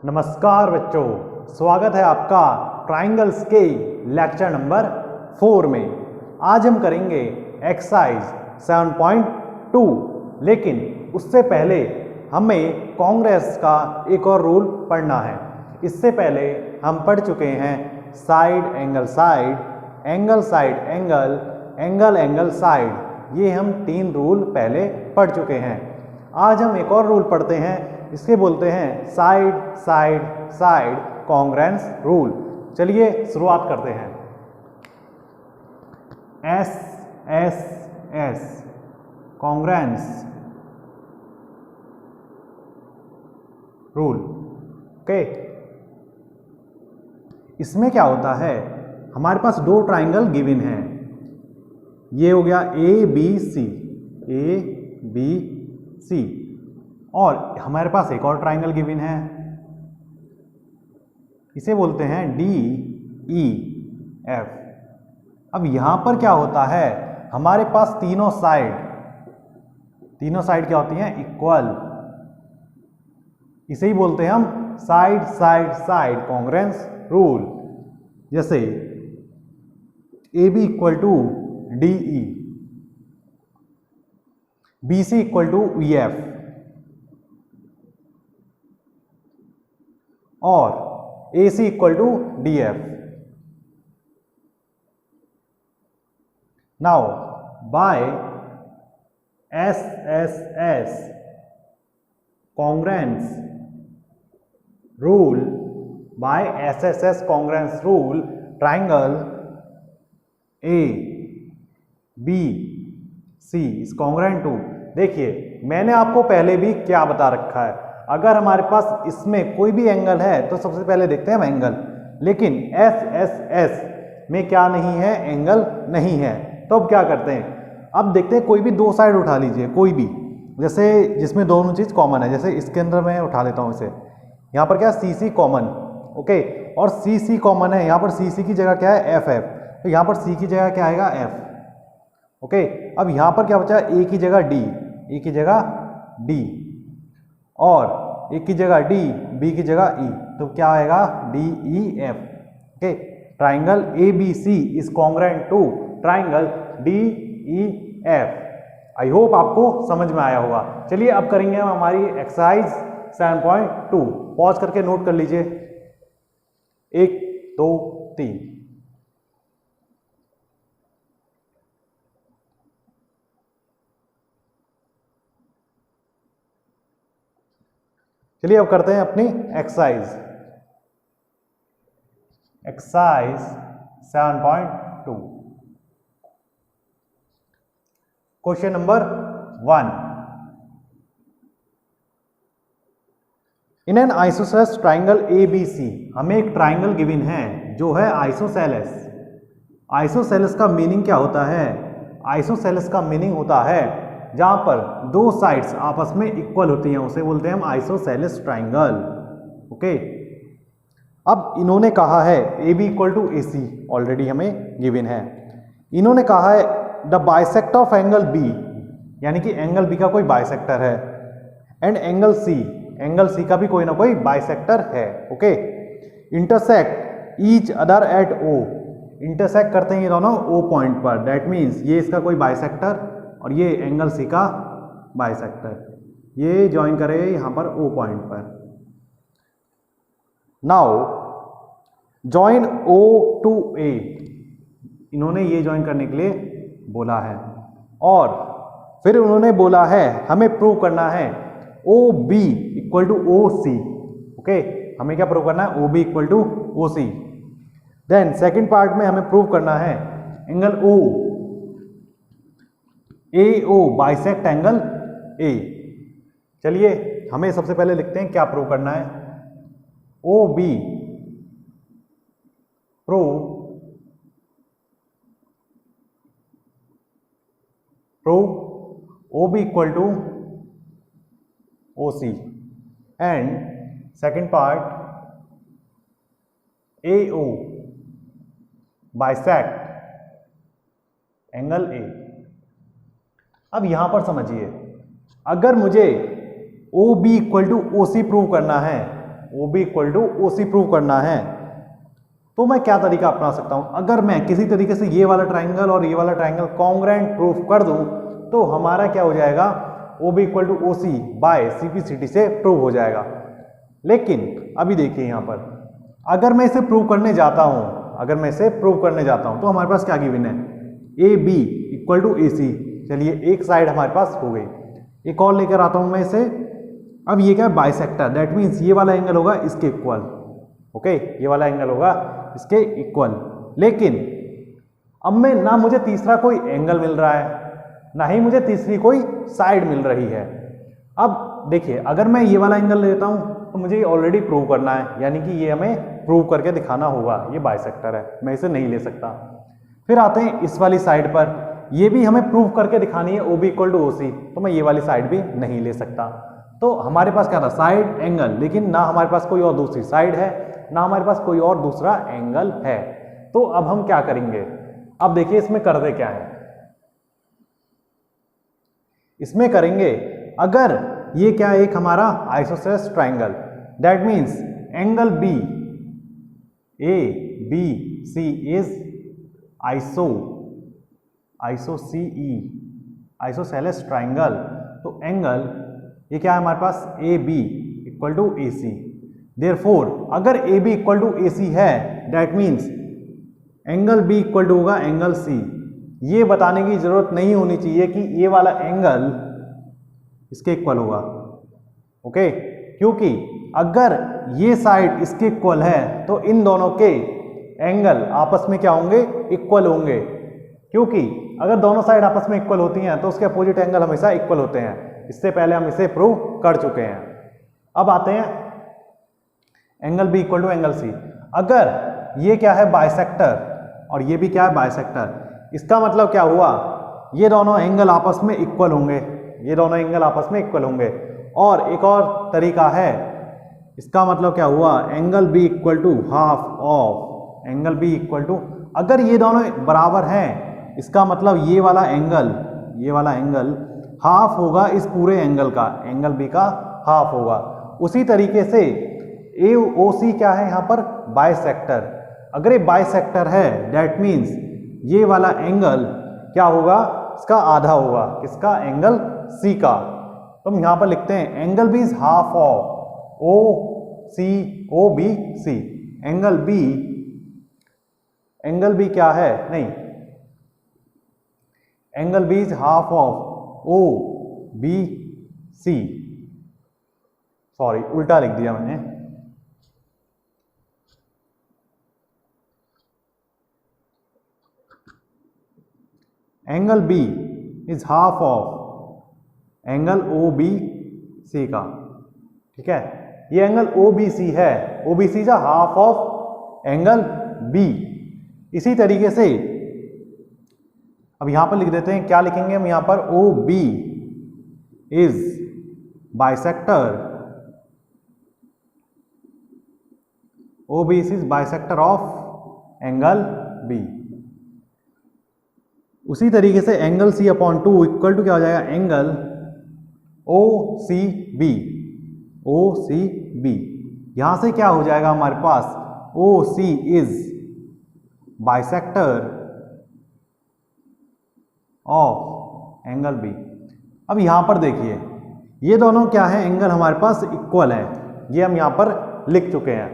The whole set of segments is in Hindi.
नमस्कार बच्चों, स्वागत है आपका ट्राइंगल्स के लेक्चर नंबर 4 में। आज हम करेंगे एक्सरसाइज 7.2, लेकिन उससे पहले हमें कांग्रेस का एक और रूल पढ़ना है। इससे पहले हम पढ़ चुके हैं side angle side, angle side angle, angle angle side. ये हम 3 रूल पहले पढ़ चुके हैं। आज हम एक और रूल पढ़ते हैं, इसके बोलते हैं side side side congruence rule. चलिए शुरुआत करते हैं। S S S congruence rule. Okay, इसमें क्या होता है, हमारे पास 2 ट्राइंगल गिवन हैं। ये हो गया ए बी सी, ए बी सी, और हमारे पास एक और ट्राइंगल गिवन है, इसे बोलते हैं डी ई एफ। अब यहां पर क्या होता है, हमारे पास तीनों साइड क्या होती हैं, इक्वल। इसे ही बोलते हैं हम side side side congruence rule. जैसे A B equal to D E, B C equal to E F, और A C equal to D F. Now by S S S congruence rule, by S S S congruence rule, triangle A B C is congruent to. देखिए, मैंने आपको पहले भी क्या बता रखा है, अगर हमारे पास इसमें कोई भी एंगल है तो सबसे पहले देखते हैं हम एंगल, लेकिन एस एस एस में क्या नहीं है, एंगल नहीं है। तो अब क्या करते हैं, अब देखते हैं कोई भी 2 साइड उठा लीजिए, कोई भी, जैसे जिसमें दोनों चीज कॉमन है। जैसे इसके अंदर मैं उठा लेता हूं इसे, यहाँ पर क्या सी सी कॉमन, ओके, और सी सी कॉमन है। यहाँ पर सी सी की जगह क्या है, एफ एफ, तो यहाँ पर सी की जगह क्या आएगा, एफ। ओके, अब यहाँ पर क्या बचा, ए की जगह डी, ए की जगह डी, और ए की जगह डी, बी की जगह ई, तो क्या आएगा, D E F. Okay, triangle A B C is congruent to triangle D E F. I hope आपको समझ में आया होगा। चलिए अब करेंगे हम हमारी एक्सरसाइज 7.2। पॉज करके नोट कर लीजिए, 1 2 3। चलिए अब करते हैं अपनी exercise 7.2। Question number 1। In an isosceles triangle A B C, हमें एक ट्राइंगल गिवन है जो है आइसोसेलेस। आइसोसेलेस का मीनिंग क्या होता है, आइसोसेलेस का मीनिंग होता है जहां पर 2 साइड्स आपस में इक्वल होती हैं, उसे बोलते हैं हम आइसोसेलेस ट्राइंगल। ओके, अब इन्होंने कहा है A B equal to A C, already हमें गिवन है। इन्होंने कहा है the bisector of angle B, यानी कि एंगल बी का कोई बाइसेक्टर है, एंड एंगल सी का भी कोई ना कोई बाइसेक्टर है। Okay, intersect each other at O, intersect करते हैं ये दोनों ओ पॉइंट पर, दैट मीन्स ये इसका कोई बाइसेक्टर और ये एंगल सी का बाइसेक्टर, ये ज्वाइन करे यहां पर ओ पॉइंट पर। नाउ ज्वाइन ओ टू ए, इन्होंने ये ज्वाइन करने के लिए बोला है, और फिर उन्होंने बोला है हमें प्रूव करना है O B equal to O C. Okay, हमें क्या प्रूव करना है, O B equal to O C. Then second part में हमें प्रूव करना है angle O, A O bisect angle A. चलिए हमें सबसे पहले लिखते हैं क्या प्रूव करना है, O B prove O B equal to O C, and second part A O bisect angle A. अब यहां पर समझिए, अगर मुझे O B equal to O C prove करना है, O B equal to O C prove करना है, तो मैं क्या तरीका अपना सकता हूं? अगर मैं किसी तरीके से ये वाला ट्राइंगल और ये वाला ट्राइंगल कॉन्ग्रुएंट प्रूफ कर दूं तो हमारा क्या हो जाएगा, O B equal to O C by C P C T से प्रूव हो जाएगा। लेकिन अभी देखिए यहां पर अगर मैं इसे प्रूव करने जाता हूं, अगर मैं इसे प्रूव करने जाता हूं तो हमारे पास क्या गिवन है, A B equal to A सी। चलिए एक साइड हमारे पास हो गई, एक और लेकर आता हूं मैं इसे। अब ये क्या है, बाइसेक्टर, दैट मीन्स ये वाला एंगल होगा इसके इक्वल। ओके, ये वाला एंगल होगा इसके इक्वल। लेकिन अब मैं ना मुझे तीसरा कोई एंगल मिल रहा है, ना ही मुझे तीसरी कोई साइड मिल रही है। अब देखिए अगर मैं ये वाला एंगल लेता हूं तो मुझे ऑलरेडी प्रूव करना है, यानी कि ये हमें प्रूव करके दिखाना होगा ये बाइसेक्टर है, मैं इसे नहीं ले सकता। फिर आते हैं इस वाली साइड पर, ये भी हमें प्रूव करके दिखानी है O B equal to O C, तो मैं ये वाली साइड भी नहीं ले सकता। तो हमारे पास क्या था, साइड एंगल, लेकिन ना हमारे पास कोई और दूसरी साइड है, ना हमारे पास कोई और दूसरा एंगल है। तो अब हम क्या करेंगे, अब देखिए इसमें करते क्या है, इसमें करेंगे अगर ये क्या है, एक हमारा isosceles triangle, that means angle B A B C is isosceles triangle. तो एंगल ये क्या है हमारे पास, A B equal to A C. Therefore अगर A B equal to A C है, that means angle B equal to होगा एंगल सी। ये बताने की जरूरत नहीं होनी चाहिए कि ये वाला एंगल इसके इक्वल होगा। ओके, क्योंकि अगर ये साइड इसके इक्वल है तो इन दोनों के एंगल आपस में क्या होंगे, इक्वल होंगे। क्योंकि अगर दोनों साइड आपस में इक्वल होती हैं तो उसके अपोजिट एंगल हमेशा इक्वल होते हैं। इससे पहले हम इसे प्रूव कर चुके हैं। अब आते हैं angle B equal to angle C. अगर ये क्या है, बाइसेक्टर, और ये भी क्या है, बाइसेक्टर, इसका मतलब क्या हुआ, ये दोनों एंगल आपस में इक्वल होंगे, ये दोनों एंगल आपस में इक्वल होंगे। और एक और तरीका है, इसका मतलब क्या हुआ, angle B equal to half of angle B equal to, अगर ये दोनों बराबर हैं इसका मतलब ये वाला एंगल हाफ होगा इस पूरे एंगल का, एंगल बी का हाफ होगा। उसी तरीके से ए ओ सी क्या है यहाँ पर, बाइसेक्टर। अगर ये बाइसेक्टर है दैट मीन्स ये वाला एंगल क्या होगा, इसका आधा होगा, किसका, एंगल सी का। तो हम यहाँ पर लिखते हैं angle B is half of O B C. Angle B क्या है, नहीं, angle B is half of O B C, sorry उल्टा लिख दिया मैंने। Angle B is half of angle O B C का, ठीक है। ये एंगल ओ बी सी है, O B C is half of angle B. इसी तरीके से अब यहां पर लिख देते हैं, क्या लिखेंगे हम यहां पर, O B is bisector of angle B. उसी तरीके से angle C upon two equal to क्या हो जाएगा, एंगल ओ सी बी। यहां से क्या हो जाएगा हमारे पास, O C is bisector of angle B. अब यहां पर देखिए ये दोनों क्या है, एंगल हमारे पास इक्वल है, ये हम यहां पर लिख चुके हैं।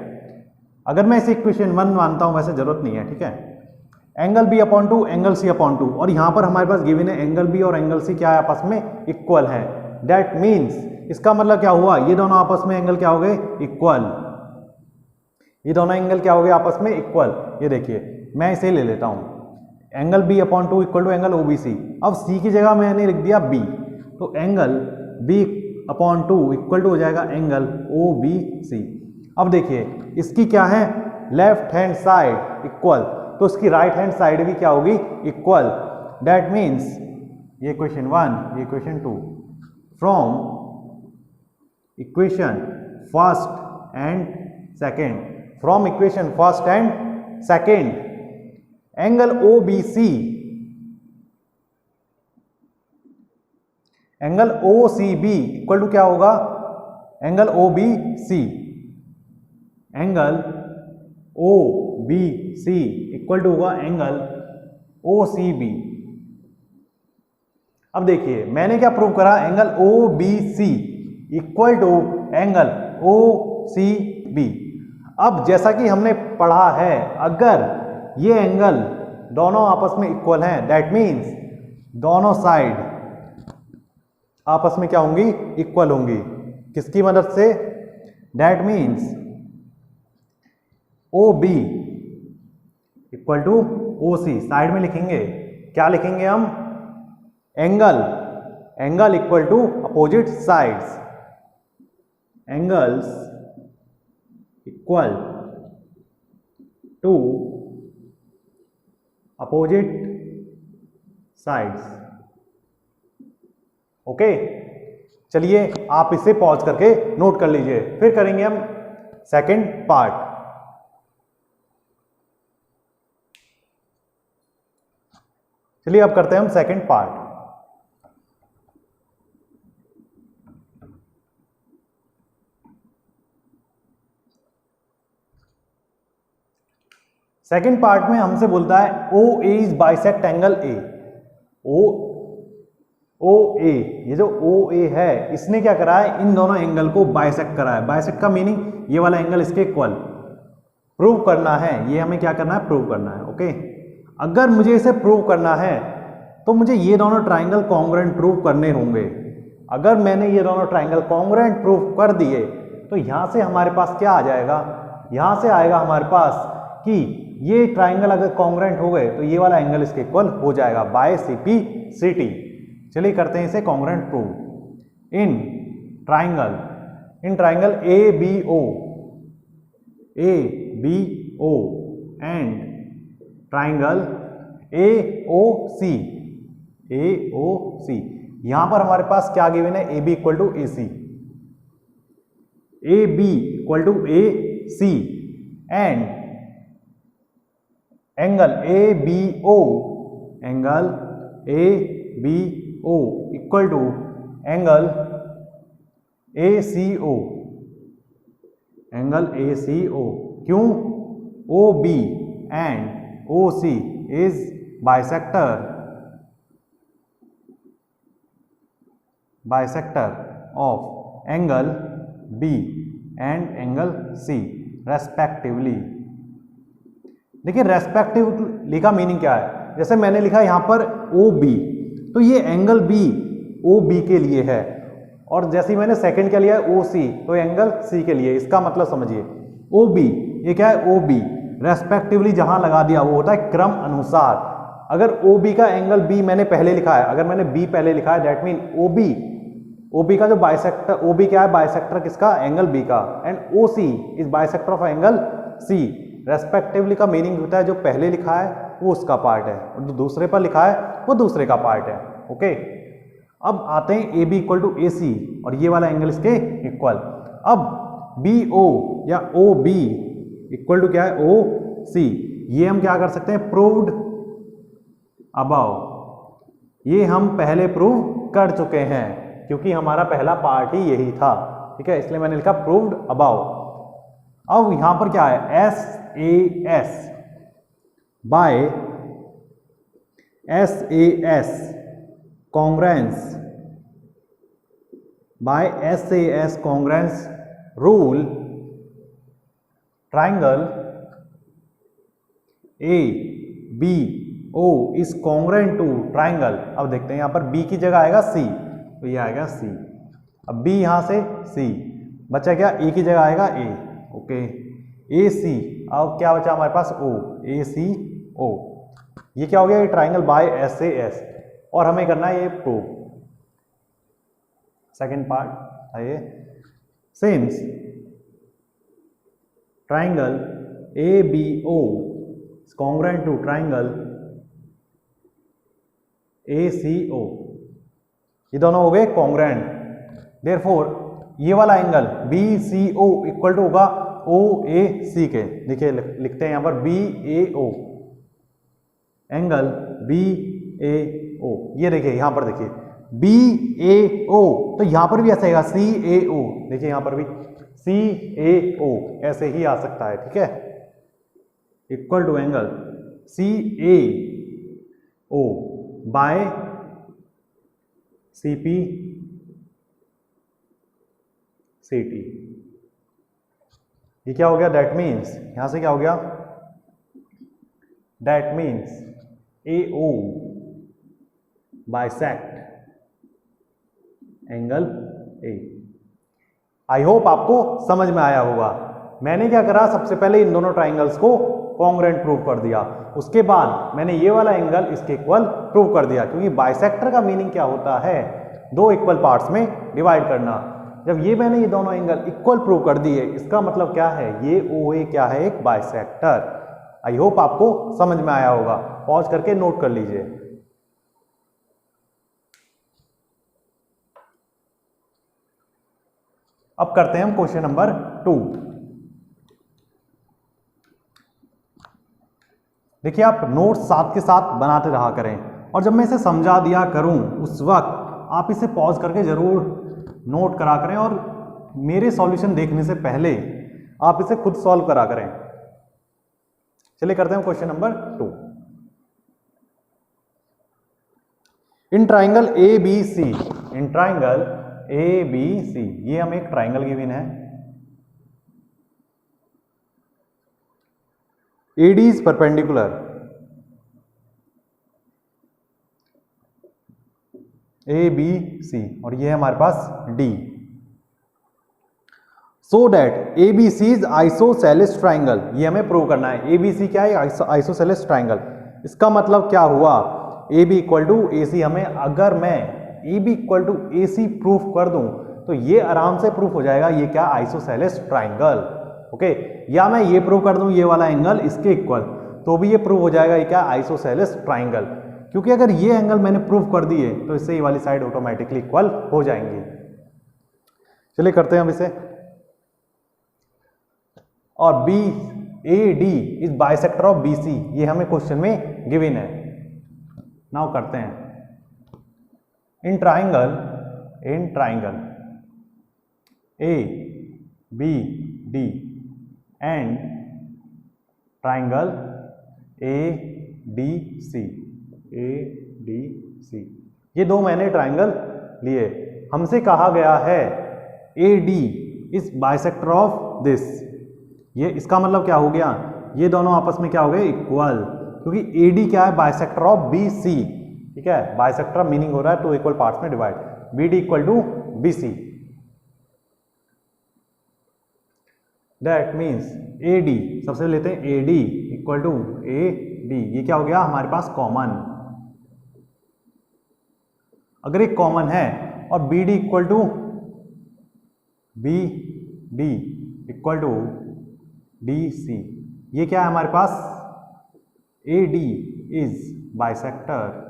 अगर मैं इसे इक्वेशन 1 मानता हूं, वैसे जरूरत नहीं है, ठीक है। Angle B upon two angle C upon two, और यहां पर हमारे पास गिवन है एंगल बी और एंगल सी क्या है, आपस में इक्वल है। दैट मीन्स इसका मतलब क्या हुआ, ये दोनों आपस में एंगल क्या हो गए, इक्वल। ये दोनों एंगल क्या हो गए आपस में इक्वल। ये देखिए मैं इसे ले लेता हूं, angle B upon two equal to angle O B C. अब सी की जगह मैंने लिख दिया बी, तो angle B upon two equal to हो जाएगा एंगल ओ बी सी। अब देखिए इसकी क्या है, लेफ्ट हैंड साइड इक्वल, तो इसकी राइट हैंड साइड भी क्या होगी, इक्वल। दैट मीन्स ये इक्वेशन 1, ये equation 2, from equation first and second, angle O B C, angle O C B equal to क्या होगा, angle O B C. Angle O B C equal to होगा एंगल ओ सी बी। अब देखिए मैंने क्या प्रूव करा, angle O B C equal to angle O C B. अब जैसा कि हमने पढ़ा है, अगर ये एंगल दोनों आपस में इक्वल हैं, दैट मीन्स दोनों साइड आपस में क्या होंगी, इक्वल होंगी। किसकी मदद से, that means O B equal to O C. Side में लिखेंगे, क्या लिखेंगे हम, angle equal to opposite sides, angles equal to opposite sides. Okay, चलिए आप इसे पॉज करके नोट कर लीजिए, फिर करेंगे हम सेकंड पार्ट। चलिए अब करते हैं हम सेकंड पार्ट। सेकंड पार्ट में हमसे बोलता है ओ ए इज बाइसेक्ट एंगल ए। ओ ए, ये जो ओ ए है इसने क्या करा है, इन दोनों एंगल को बाइसेक्ट करा है। बाइसेक्ट का मीनिंग ये वाला एंगल इसके इक्वल प्रूव करना है, ये हमें क्या करना है, प्रूव करना है। ओके, अगर मुझे इसे प्रूव करना है तो मुझे ये दोनों ट्राइंगल कॉन्ग्रुएंट प्रूव करने होंगे। अगर मैंने ये दोनों ट्राइंगल कॉन्ग्रुएंट प्रूव कर दिए तो यहां से हमारे पास क्या आ जाएगा, यहां से आएगा हमारे पास कि ये ट्राइंगल अगर कॉन्ग्रुएंट हो गए तो ये वाला एंगल इसके इक्वल हो जाएगा by C P C T. चलिए करते हैं इसे congruent prove. In triangle A B O and triangle A O C, यहां पर हमारे पास क्या गिवन है, A B equal to A C, A B equal to A C and angle A B O equal to angle A C O. क्यों, O B and O C is bisector of angle B and angle C respectively. देखिए रेस्पेक्टिवली का मीनिंग क्या है, जैसे मैंने लिखा यहां पर ओ बी, तो ये एंगल बी ओ बी के लिए है, और जैसे ही मैंने सेकंड क्या लिया है ओ सी, तो एंगल सी के लिए। इसका मतलब समझिए, ओ बी ये क्या है, ओ बी रेस्पेक्टिवली जहां लगा दिया वो होता है क्रम अनुसार। अगर ओ बी का एंगल बी मैंने पहले लिखा है, अगर मैंने बी पहले लिखा है, दैट मीन ओ बी का जो बाइसेक्टर, ओ बी क्या है, बाइसेक्टर किसका, एंगल बी का, and O C is bisector of angle C. Respectively का मीनिंग होता है जो पहले लिखा है वो उसका पार्ट है, और जो दूसरे पर लिखा है वो दूसरे का पार्ट है। ओके, अब आते हैं ए बी इक्वल टू ए सी, और ये वाला एंगल इसके इक्वल। अब बी ओ या ओ बी इक्वल टू क्या है, ओ सी, ये हम क्या कर सकते हैं, प्रूव्ड अबव। ये हम पहले प्रूव कर चुके हैं क्योंकि हमारा पहला पार्ट ही यही था, ठीक है, इसलिए मैंने लिखा प्रूव्ड अबव। अब यहां पर क्या है, S A S by S A S congruence, by S A S congruence rule triangle A B O is congruent to triangle. अब देखते हैं यहां पर बी की जगह आएगा सी, तो ये आएगा सी। अब बी यहां से सी बचा, क्या ए की जगह आएगा ए। ओके, ए सी, अब क्या बचा हमारे पास, ओ, ए सी ओ। ये क्या हो गया, ये triangle by S A S, और हमें करना है ये प्रूव। सेकंड पार्ट आइए, since triangle A B O is congruent to triangle A C O, ये दोनों हो गए कॉन्ग्रुएंट, देयरफॉर ये वाला angle B C O equal to होगा ओ ए सी के। देखिए लिखते हैं यहां पर बी ए ओ, एंगल बी ए ओ, ये देखिए यहां पर देखिए बी ए ओ, तो यहां पर भी ऐसा आएगा सी ए ओ। देखिए यहां पर भी CAO ऐसे ही आ सकता है, ठीक है, equal to angle CAO by CPCT। ये क्या हो गया, दैट मीन्स यहां से क्या हो गया, that means AO bisect angle A। I hope आपको समझ में आया होगा। मैंने क्या करा, सबसे पहले इन दोनों ट्राइंगल्स को कॉन्ग्रुएंट प्रूव कर दिया, उसके बाद मैंने ये वाला एंगल इसके इक्वल प्रूव कर दिया, क्योंकि बाइसेक्टर का मीनिंग क्या होता है, दो इक्वल पार्ट्स में डिवाइड करना। जब ये दोनों एंगल इक्वल प्रूव कर दिए, इसका मतलब क्या है, ये OA क्या है, एक बाइसेक्टर। आई होप आपको समझ में आया होगा। पॉज करके नोट कर लीजिए। अब करते हैं हम क्वेश्चन नंबर 2। देखिए, आप नोट्स साथ के साथ बनाते रहा करें, और जब मैं इसे समझा दिया करूं उस वक्त आप इसे पॉज करके जरूर नोट करा करें, और मेरे सॉल्यूशन देखने से पहले आप इसे खुद सॉल्व करा करें। चलिए करते हैं question number 2। In triangle ABC, in triangle ABC, ये हमें एक ट्राइंगल गिवन है, AD इज परपेंडिकुलर, ABC, और ये है हमारे पास D, so that ABC is isosceles triangle. ये हमें प्रूव करना है, ABC क्या है, आइसोसेलेस ट्राइंगल। इसका मतलब क्या हुआ, AB इक्वल टू AC, हमें अगर मैं AB equal to AC proof कर दूं तो ये आराम से प्रूफ हो जाएगा, ये क्या, आइसोसेलेस ट्राइंगल। ओके, या मैं ये प्रूव कर दूं ये वाला एंगल इसके इक्वल, तो भी ये प्रूव हो जाएगा, ये क्या, आइसोसेलेस ट्राइंगल। क्योंकि अगर ये एंगल मैंने प्रूव कर दिए तो इससे ये वाली साइड ऑटोमेटिकली इक्वल हो जाएंगी। चलिए करते हैं हम इसे। और BAD is bisector of BC, ये हमें क्वेश्चन में गिवन है। नाउ करते हैं, इन triangle ABD and triangle ADC, ये दो मैंने ट्राइंगल लिए, हमसे कहा गया है AD is bisector of this. ये इसका मतलब क्या हो गया, ये दोनों आपस में क्या हो गए, इक्वल, क्योंकि AD क्या है, बाइसेक्टर ऑफ BC, ठीक है, बाइसेक्टर मीनिंग हो रहा है टू इक्वल पार्ट्स में divide, BD equal to BC, that means AD, सबसे लेते हैं AD इक्वल टू AD, ये क्या हो गया हमारे पास कॉमन। अगर एक कॉमन है और BD equal to BD equal to DC, ये क्या है हमारे पास, AD इज बाइसेक्टर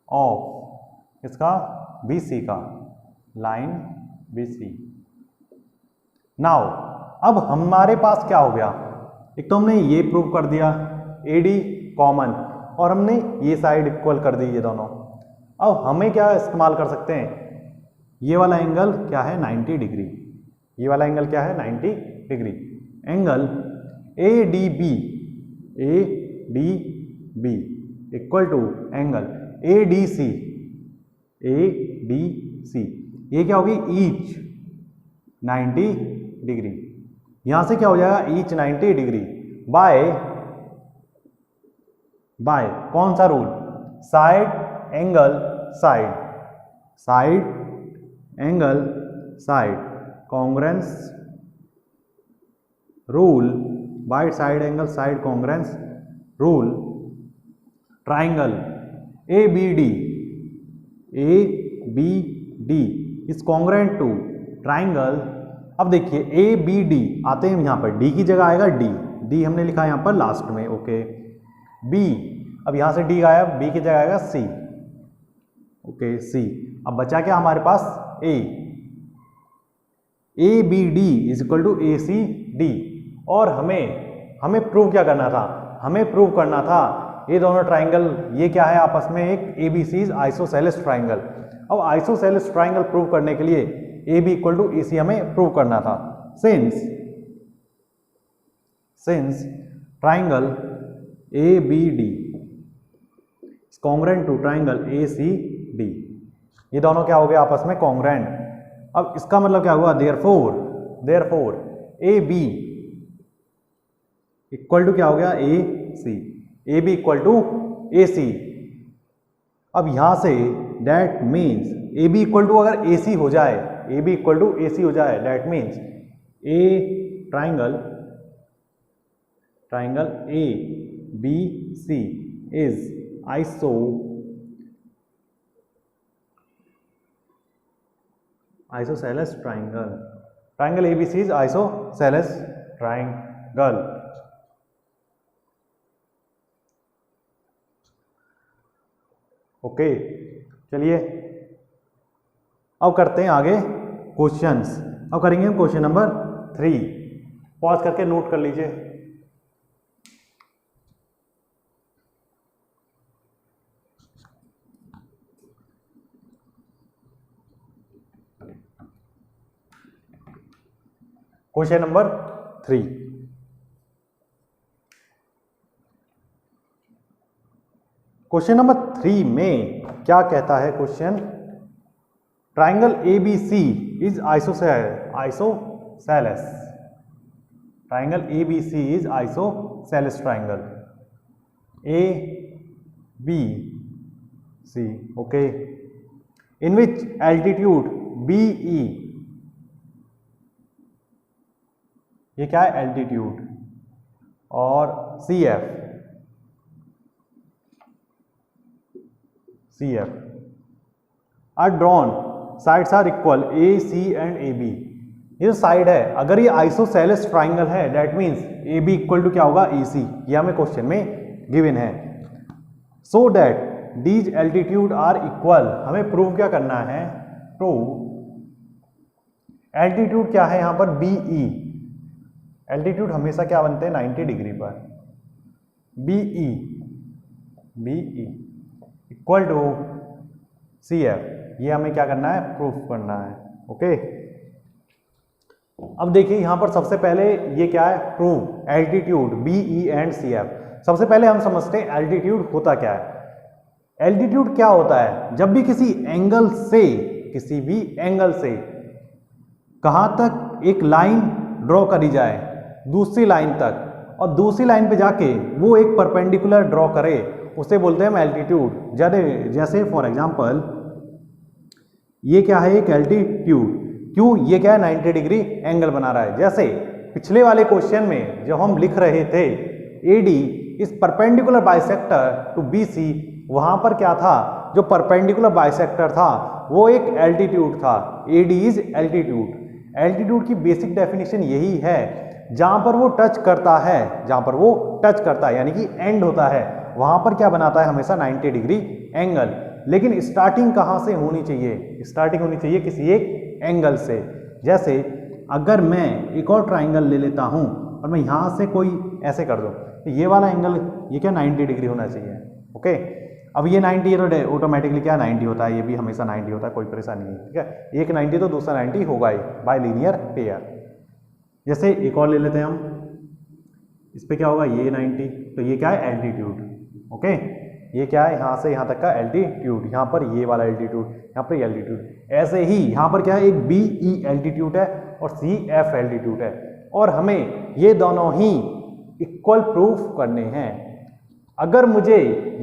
ऑफ इसका BC का, लाइन BC। नाउ अब हमारे पास क्या हो गया, एक तो हमने ये प्रूव कर दिया AD कॉमन, और हमने ये साइड इक्वल कर दी ये दोनों। अब हमें क्या इस्तेमाल कर सकते हैं, ये वाला एंगल क्या है, 90 डिग्री, ये वाला एंगल क्या है, 90 degree. Angle ADB equal to angle ADC, ये क्या होगी, ईच 90 डिग्री। यहां से क्या हो जाएगा, ईच 90 डिग्री बाय कौन सा rule, side angle side congruence rule, by side angle side congruence rule, triangle ABD is congruent to triangle. अब देखिए ABD आते हैं यहां पर, D की जगह आएगा D हमने लिखा है यहां पर लास्ट में, ओके। B, अब यहां से D गायब, B की जगह आएगा C, ओके C। अब बचा क्या हमारे पास, A, ABD is equal to ACD, और हमें प्रूव क्या करना था, हमें प्रूव करना था ये दोनों ट्राइंगल, ये क्या है आपस में, एक ABC इज आइसोसेलेस ट्राइंगल। अब आइसोसेलेस ट्राइंगल प्रूव करने के लिए A B equal to A C हमें प्रूव करना था। Since triangle A B D congruent to triangle A C D, ये दोनों क्या हो गए आपस में कॉन्ग्रेंट। अब इसका मतलब क्या हुआ, therefore A B equal to क्या हो गया, A C, A B equal to A C. अब यहां से that means A B equal to अगर ए सी हो जाए, A B equal to A C हो जाए, that means a triangle A B C is isosceles triangle ABC is isosceles triangle। Okay, चलिए अब करते हैं आगे क्वेश्चंस। अब करेंगे हम क्वेश्चन नंबर 3। पॉज करके नोट कर लीजिए। क्वेश्चन नंबर 3, क्वेश्चन नंबर 3 में क्या कहता है question, triangle ABC is isosceles, triangle ABC is isosceles triangle ABC, okay, in which altitude BE, ये क्या है एल्टीट्यूड, और CF are drawn, sides are equal AC and AB। ये जो साइड है, अगर ये आइसोसेलेस ट्राइंगल है, that means AB equal to क्या होगा, AC। ये हमें क्वेश्चन में गिवन है। So that these altitudes are equal, हमें प्रूव क्या करना है, प्रूव एल्टीट्यूड क्या है यहां पर BE, एल्टीट्यूड हमेशा क्या बनते हैं 90 डिग्री पर, BE इक्वल टू CF, ये हमें क्या करना है, प्रूफ करना है। ओके, अब देखिए यहां पर सबसे पहले ये क्या है, prove altitude BE and CF। सबसे पहले हम समझते हैं एल्टीट्यूड होता क्या है। एल्टीट्यूड क्या होता है, जब भी किसी भी एंगल से कहां तक एक लाइन ड्रॉ करी जाए दूसरी लाइन तक, और दूसरी लाइन पे जाके वो एक परपेंडिकुलर ड्रॉ करे, उसे बोलते हैं हम एल्टीट्यूड। जैसे फॉर एग्जांपल ये क्या है, एक एल्टीट्यूड, क्यों, ये क्या है 90 डिग्री एंगल बना रहा है। जैसे पिछले वाले क्वेश्चन में जब हम लिख रहे थे AD is perpendicular bisector to BC, वहां पर क्या था, जो परपेंडिकुलर बाइसेक्टर था वो एक एल्टीट्यूड था, AD इज एल्टीट्यूड। एल्टीट्यूड की बेसिक डेफिनेशन यही है, जहां पर वो टच करता है, यानी कि एंड होता है, वहां पर क्या बनाता है, हमेशा 90 डिग्री एंगल। लेकिन स्टार्टिंग कहां से होनी चाहिए, स्टार्टिंग होनी चाहिए किसी एक एंगल से। जैसे अगर मैं एक और ट्राइंगल ले लेता हूं और मैं यहां से कोई ऐसे कर दूं, तो ये वाला एंगल ये क्या 90 डिग्री होना चाहिए। ओके, अब ये 90 ऑटोमेटिकली क्या 90 होता है, ये भी हमेशा 90 होता है, कोई परेशानी नहीं। ठीक है, एक 90 तो दूसरा 90 होगा ही बाय लीनियर पेयर। जैसे एक और ले लेते हैं हम, इस पे क्या होगा, ये 90, तो ये क्या है एल्टीट्यूड। ओके, ये क्या है, यहाँ से यहाँ तक का एल्टीट्यूड, यहाँ पर ये वाला एल्टीट्यूड, यहाँ पर एल्टीट्यूड। ऐसे ही यहाँ पर क्या है, एक BE एल्टीट्यूड है और CF एल्टीट्यूड है, और हमें ये दोनों ही इक्वल प्रूफ करने हैं। अगर मुझे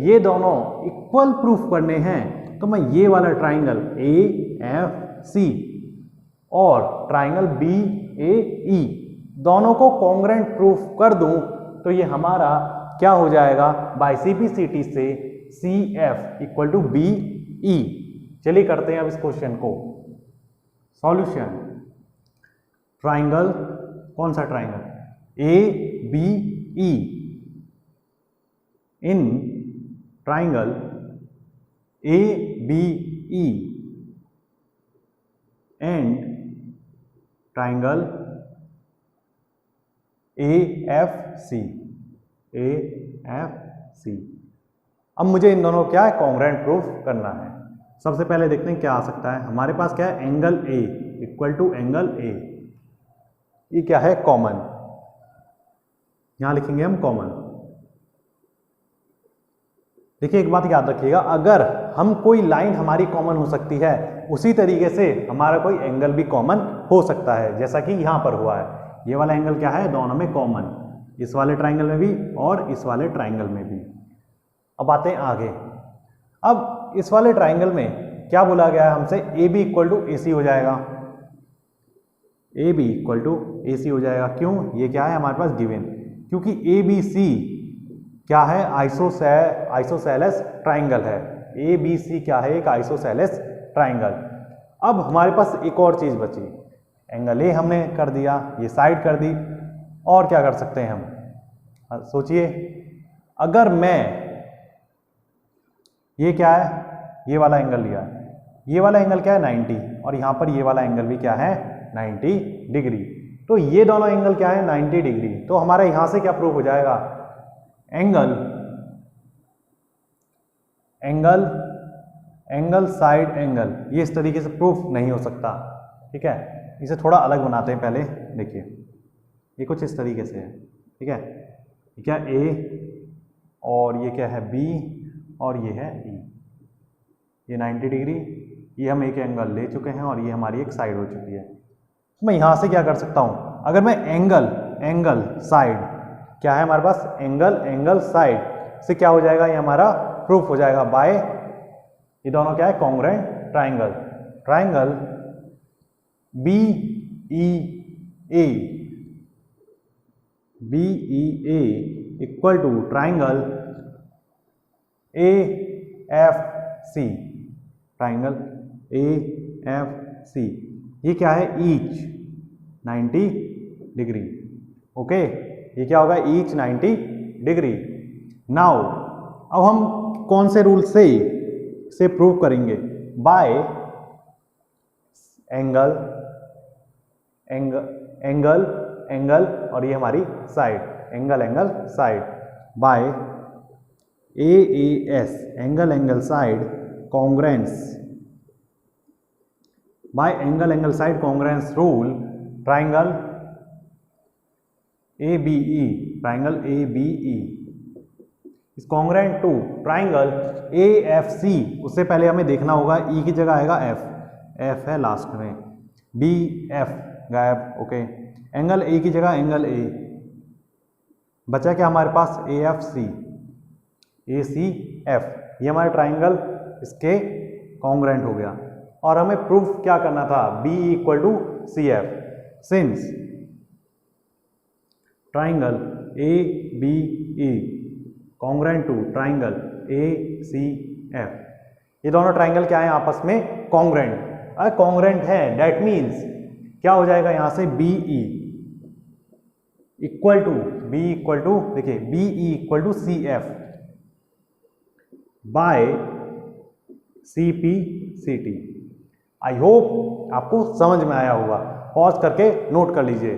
ये दोनों इक्वल प्रूफ करने हैं तो मैं ये वाला ट्राइंगल AFC और ट्राइंगल BAE दोनों को कॉन्ग्रेंट प्रूफ कर दूं, तो ये हमारा क्या हो जाएगा, बाय CPCT से CF इक्वल टू BE। चलिए करते हैं अब इस क्वेश्चन को सॉल्यूशन। ट्राइंगल, कौन सा triangle, ABE, in triangle ABE and triangle AFC। अब मुझे इन दोनों क्या है, कॉन्ग्रेंट प्रूफ करना है। सबसे पहले देखते हैं क्या आ सकता है। हमारे पास क्या है, angle A, equal to angle A. ये क्या है? कॉमन। यहां लिखेंगे हम कॉमन। देखिए एक बात याद रखिएगा, अगर हम कोई लाइन हमारी कॉमन हो सकती है, उसी तरीके से हमारा कोई एंगल भी कॉमन हो सकता है, जैसा कि यहां पर हुआ है। ये वाला एंगल क्या है? दोनों में कॉमन, इस वाले ट्राइंगल में भी और इस वाले ट्राइंगल में भी। अब आते हैं आगे। अब इस वाले ट्राइंगल में क्या बोला गया है हमसे? ए B equal to A C हो जाएगा। A B equal to A C हो जाएगा। क्यों? ये क्या है हमारे पास? गिवन। क्योंकि ए बी सी क्या है? आइसोसेलेस ट्राइंगल है। ए बी सी क्या है? एक आइसोसेलेस ट्राइंगल। अब हमारे पास एक और चीज बची, एंगल ए हमने कर दिया, ये साइड कर दी, और क्या कर सकते हैं हम? सोचिए, अगर मैं ये क्या है? ये वाला एंगल लिया, ये वाला एंगल क्या है? 90, और यहां पर ये वाला एंगल भी क्या है? 90 डिग्री। तो ये दोनों एंगल क्या है? 90 डिग्री। तो हमारा यहां से क्या प्रूव हो जाएगा? Angle side angle. ये इस तरीके से प्रूफ नहीं हो सकता, ठीक है। इसे थोड़ा अलग बनाते हैं पहले। देखिए ये कुछ इस तरीके से है, ठीक है। ये क्या? ए, और ये क्या है? बी, और ये है ई। ये 90 डिग्री, ये हम एक एंगल ले चुके हैं, और ये हमारी एक साइड हो चुकी है। मैं यहां से क्या कर सकता हूं? अगर मैं एंगल साइड, क्या है हमारे पास? एंगल साइड से क्या हो जाएगा? ये हमारा प्रूफ हो जाएगा बाय, ये दोनों क्या है? Congruent triangle B E A equal to triangle A F C. Triangle A F C, ये क्या है? Each 90 degree. ओके, ये क्या होगा? Each 90 degree. नाउ अब हम कौन से रूल से प्रूव करेंगे? बाय एंगल, और ये हमारी side, angle side, by AAS angle side congruence, by angle side congruence rule triangle ABE is congruent to triangle AFC। उससे पहले हमें देखना होगा, E की जगह आएगा F है लास्ट में, BF गायब। ओके, एंगल A की जगह एंगल A, बचा क्या हमारे पास? ACF, ये हमारा ट्राइंगल इसके कॉन्ग्रुएंट हो गया। और हमें प्रूफ क्या करना था? BE equal to CF, since triangle ABE congruent to triangle ACF। ये दोनों ट्राइंगल क्या है? आपस में कॉन्ग्रुएंट है। दैट मीन्स क्या हो जाएगा यहां से? BE इक्वल टू देखिए BE equal to CF by CPCT। I hope आपको समझ में आया होगा। पॉज करके नोट कर लीजिए।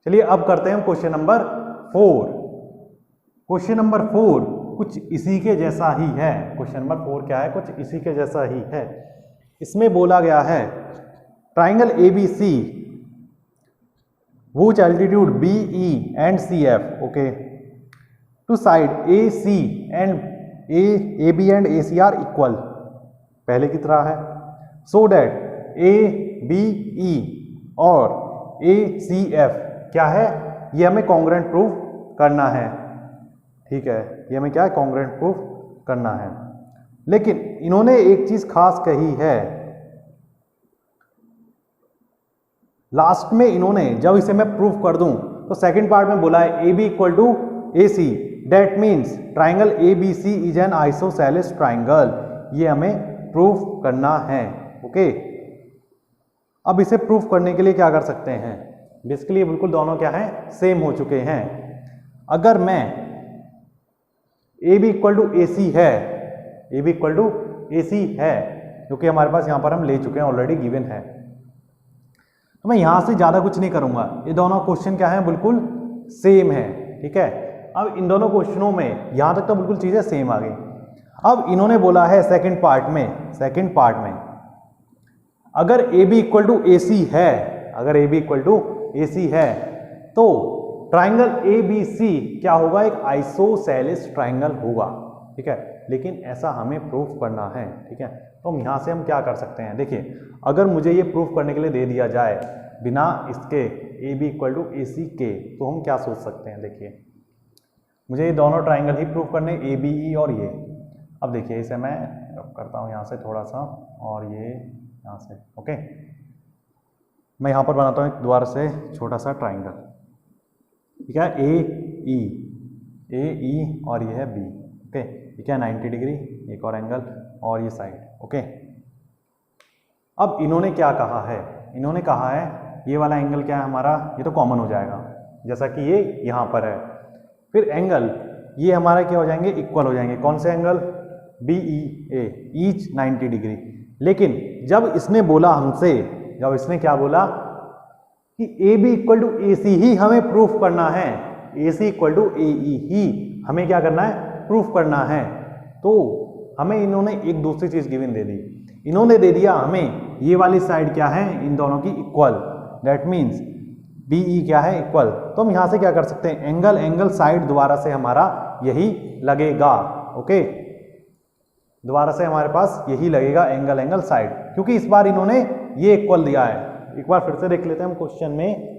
चलिए अब करते हैं क्वेश्चन नंबर 4। क्वेश्चन नंबर 4 कुछ इसी के जैसा ही है। क्वेश्चन नंबर 4 क्या है? कुछ इसी के जैसा ही है। इसमें बोला गया है triangle ABC whose altitude BE and CF, okay, to side AC and AB and AC are equal, पहले की तरह है, so that ABE और ACF क्या है? ये हमें कॉन्ग्रुएंट प्रूफ करना है, ठीक है। ये हमें क्या है? कॉन्ग्रुएंट प्रूफ करना है। लेकिन इन्होंने एक चीज खास कही है लास्ट में। इन्होंने जब इसे मैं प्रूफ कर दूं तो सेकंड पार्ट में बोला है AB equal to AC, that means triangle ABC is an isosceles triangle. ये हमें प्रूफ करना है, ओके। अब इसे प्रूफ करने के लिए क्या कर सकते हैं? बेसिकली बिल्कुल दोनों क्या है? सेम हो चुके हैं। अगर मैं AB इक्वल टू AC है, AB इक्वल टू AC है, जो कि हमारे पास यहां पर हम ले चुके हैं, ऑलरेडी गिवन है, तो मैं यहां से ज्यादा कुछ नहीं करूंगा। ये दोनों क्वेश्चन क्या है? बिल्कुल सेम है, ठीक है। अब इन दोनों क्वेश्चनों में यहां तक तो बिल्कुल चीजें सेम आ गई। अब इन्होंने बोला है सेकंड पार्ट में अगर A B equal to A C है, अगर A B equal to A C है तो ट्राइंगल ए बी सी क्या होगा, एक आइसोसेलेस ट्राइंगल होगा, ठीक है। लेकिन ऐसा हमें प्रूफ करना है, ठीक है। तो हम यहाँ से हम क्या कर सकते हैं, देखिए अगर मुझे ये प्रूफ करने के लिए दे दिया जाए बिना इसके ए बी इक्वल टू ए सी के, तो हम क्या सोच सकते हैं, देखिए मुझे ये दोनों ट्राइंगल ही प्रूफ करने, ए बी ई और ये। अब देखिए इसे मैं रब करता हूँ यहाँ से थोड़ा सा, और ये यहाँ से, ओके। मैं यहाँ पर बनाता हूँ एक दोबारा से छोटा सा ट्राइंगल, ठीक है, ए ई और ये है बी, ओके। ठीक है, 90 डिग्री एक और एंगल और ये साइड, ओके। अब इन्होंने क्या कहा है, इन्होंने कहा है ये वाला एंगल क्या है हमारा, ये तो कॉमन हो जाएगा जैसा कि ये यहाँ पर है। फिर एंगल ये हमारा क्या हो जाएंगे, इक्वल हो जाएंगे। कौन से एंगल, बी ई ए, ईच 90 डिग्री। लेकिन जब इसने बोला हमसे, जब इसने क्या बोला कि ए बी इक्वल टू ए सी ही हमें प्रूफ करना है, ए सी इक्वल टू ए ई ही हमें क्या करना है, प्रूफ करना है, तो हमें इन्होंने एक दूसरी चीज गिवन दे दी। इन्होंने दे दिया हमें ये वाली साइड क्या है, इन दोनों की equal, that means B E क्या है, इक्वल। तो हम यहां से क्या कर सकते हैं, एंगल साइड दोबारा से हमारा यही लगेगा, ओके। दोबारा से हमारे पास यही लगेगा एंगल साइड, क्योंकि इस बार इन्होंने ये इक्वल दिया है। एक बार फिर से देख लेते हैं हम क्वेश्चन में,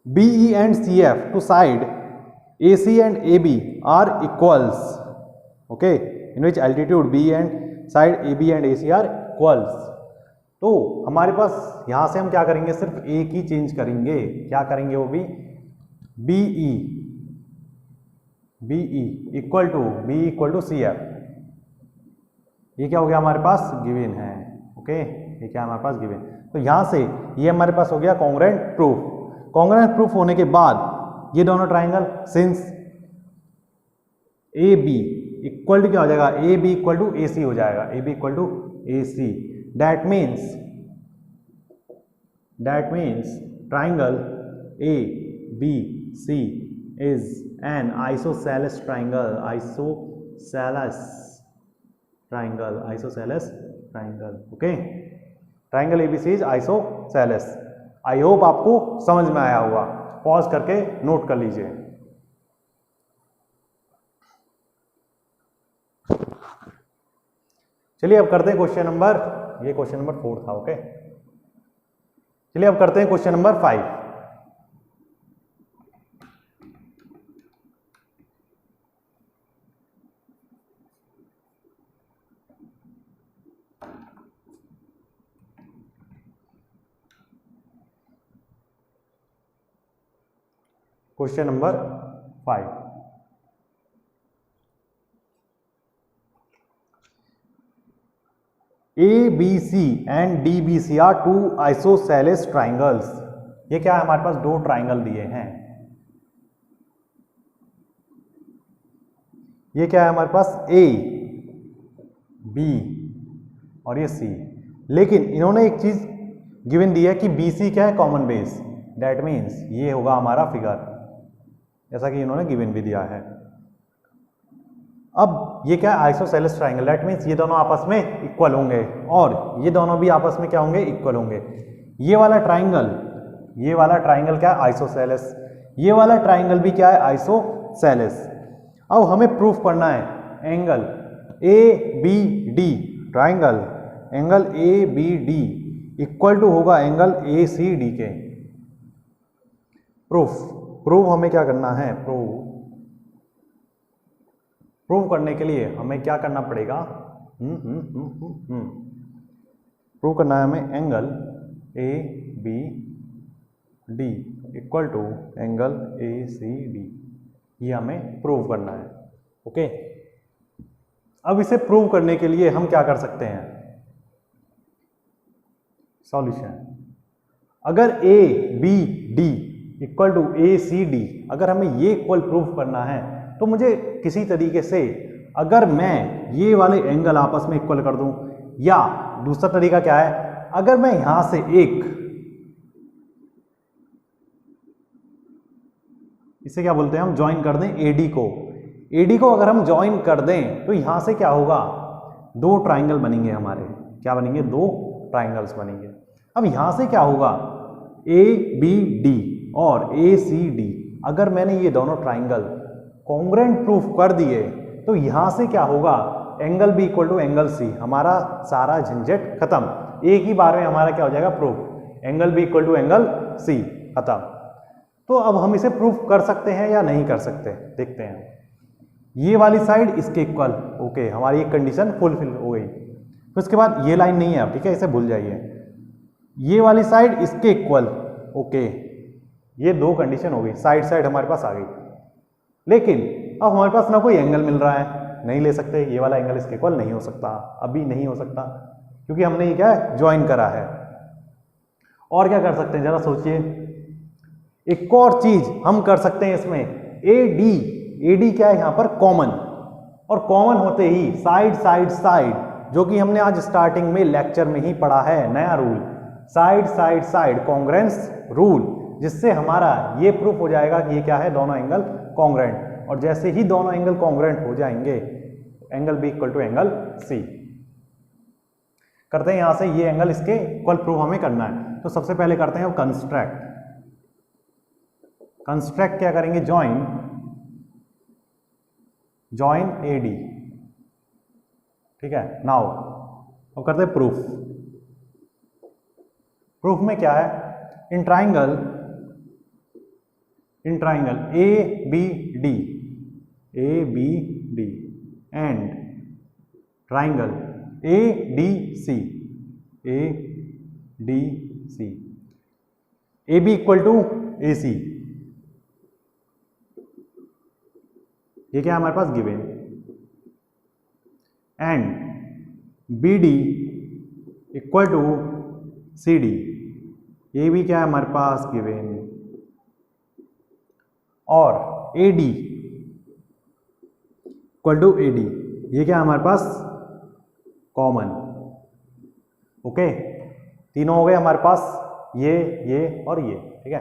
B E and C F to side A C and A B are equals, okay, in which altitude B and side A B and A C are equals. तो हमारे पास यहां से हम क्या करेंगे, सिर्फ एक ही चेंज करेंगे, क्या करेंगे वो भी, B E equal to C F. ये क्या हो गया हमारे पास, गिवन है, ओके, ये क्या हमारे पास गिवन। तो यहां से ये हमारे पास हो गया कॉन्ग्रुएंट प्रूफ। कॉन्ग्रुएंट प्रूफ होने के बाद ये दोनों triangle since A B equal to क्या हो जाएगा, A B equal to A C हो जाएगा, A B equal to A C. That means triangle A B C is an isosceles triangle, okay. Triangle ABC is isosceles. I hope आपको समझ में आया होगा, पॉज करके नोट कर लीजिए। चलिए अब करते हैं क्वेश्चन नंबर, ये क्वेश्चन नंबर 4 था, ओके। चलिए अब करते हैं question number 5। Question number 5, A B C and D B C are two isosceles triangles. ये क्या है, हमारे पास दो ट्राइंगल दिए हैं। ये क्या है हमारे पास, ए बी और ये सी। लेकिन इन्होंने एक चीज गिवन दी है कि बी सी क्या है, कॉमन बेस। दैट मीन्स ये होगा हमारा फिगर, जैसा कि इन्होंने गिवन भी दिया है। अब ये क्या है, आइसोसेलेस ट्राइंगल, दैट मीन्स ये दोनों आपस में इक्वल होंगे और ये दोनों भी आपस में क्या होंगे, इक्वल होंगे। ये वाला ट्राइंगल क्या है, आइसोसेलेस। ये वाला ट्राइंगल भी क्या है, आइसोसेलेस। अब हमें प्रूफ करना है angle A B D, triangle angle A B D equal to होगा एंगल ए सी डी के। प्रूफ हमें क्या करना है, प्रूव करने के लिए हमें क्या करना पड़ेगा, प्रूव करना है हमें angle A B D equal to angle A C D, ये हमें प्रूव करना है, ओके। अब इसे प्रूव करने के लिए हम क्या कर सकते हैं, सॉल्यूशन। अगर A B D equal to A C D, अगर हमें ये इक्वल प्रूफ करना है तो मुझे किसी तरीके से, अगर मैं ये वाले एंगल आपस में इक्वल कर दूं, या दूसरा तरीका क्या है, अगर मैं यहां से इसे क्या बोलते हैं हम, ज्वाइन कर दें एडी को। AD को अगर हम ज्वाइन कर दें तो यहां से क्या होगा, दो ट्राइंगल बनेंगे हमारे, क्या बनेंगे, दो ट्राइंगल्स बनेंगे। अब यहां से क्या होगा, ABD और ACD, अगर मैंने ये दोनों ट्राइंगल कॉन्ग्रुएंट प्रूफ कर दिए तो यहां से क्या होगा, angle B equal to angle C, हमारा सारा झंझट खत्म, एक ही बार में हमारा क्या हो जाएगा proof, angle B equal to angle C, खत्म। तो अब हम इसे प्रूफ कर सकते हैं या नहीं कर सकते, देखते हैं। ये वाली साइड इसके इक्वल, ओके, हमारी एक कंडीशन फुलफिल हो गई। फिर उसके बाद ये लाइन नहीं है अब, ठीक है, इसे भूल जाइए। ये वाली साइड इसके इक्वल, ओके, ये दो कंडीशन हो गई, साइड साइड हमारे पास आ गई। लेकिन अब हमारे पास ना कोई एंगल मिल रहा है, नहीं ले सकते, ये वाला एंगल इसके इक्वल नहीं हो सकता, अभी नहीं हो सकता, क्योंकि हमने ये क्या है, ज्वाइन करा है। और क्या कर सकते हैं, जरा सोचिए, एक और चीज हम कर सकते हैं इसमें, AD क्या है यहाँ पर, कॉमन, और कॉमन होते ही साइड साइड साइड, जो कि हमने आज स्टार्टिंग में लेक्चर में ही पढ़ा है, नया rule, side side side congruence rule, जिससे हमारा ये प्रूफ हो जाएगा कि ये क्या है, दोनों एंगल कॉन्ग्रुएंट। और जैसे ही दोनों एंगल कॉन्ग्रुएंट हो जाएंगे, angle B equal to angle C करते हैं। यहां से ये एंगल इसके इक्वल प्रूफ हमें करना है, तो सबसे पहले करते हैं कंस्ट्रक्ट। कंस्ट्रक्ट क्या करेंगे, जॉइन AD, ठीक है। नाउ अब करते हैं प्रूफ। प्रूफ में क्या है, in triangle ABD and triangle ADC AB equal to AC, ये क्या है हमारे पास given, and BD equal to CD, ये भी क्या है हमारे पास गिवन, और AD इक्वल टू AD, ये क्या है हमारे पास कॉमन, ओके, तीनों हो गए हमारे पास, ये और ये, ठीक है,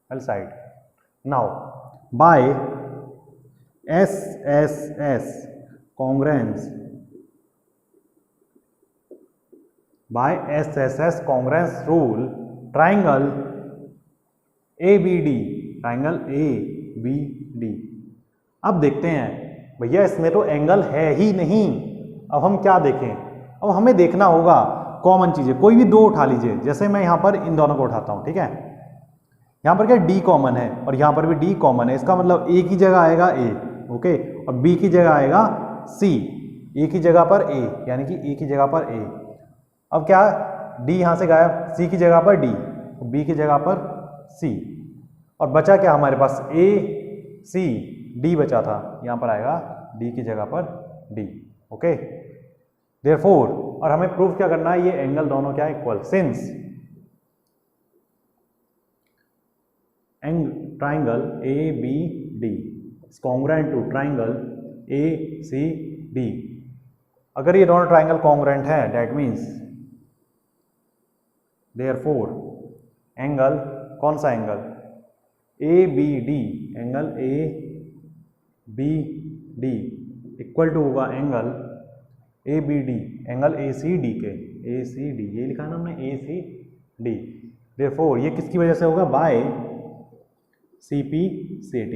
well side. Now by SSS congruence, by SSS congruence rule, triangle ABD अब देखते हैं, भैया इसमें तो एंगल है ही नहीं, अब हम क्या देखें, अब हमें देखना होगा कॉमन चीजें, कोई भी दो उठा लीजिए, जैसे मैं यहां पर इन दोनों को उठाता हूं, ठीक है, यहां पर क्या D कॉमन है और यहां पर भी D कॉमन है, इसका मतलब A की जगह आएगा A, ओके, और B की जगह आएगा C, A की जगह पर A, यानी कि A की जगह पर A। अब क्या, D यहां से गायब, C की जगह पर D, B की जगह पर C, और बचा क्या हमारे पास, A C D बचा था, यहां पर आएगा D की जगह पर D, ओके, देयरफॉर, और हमें प्रूफ क्या करना है, ये एंगल दोनों क्या equal, since triangle ABD is congruent to triangle ACD, अगर ये दोनों ट्राइंगल कॉन्ग्रुएंट है, दैट मीन्स देयरफॉर एंगल, कौन सा angle, ABD, angle ABD equal to होगा एंगल ABD, एंगल ACD के, ACD, ये लिखा ना हमने ACD, देयरफॉर ये किसकी वजह से होगा, बाय CPCT।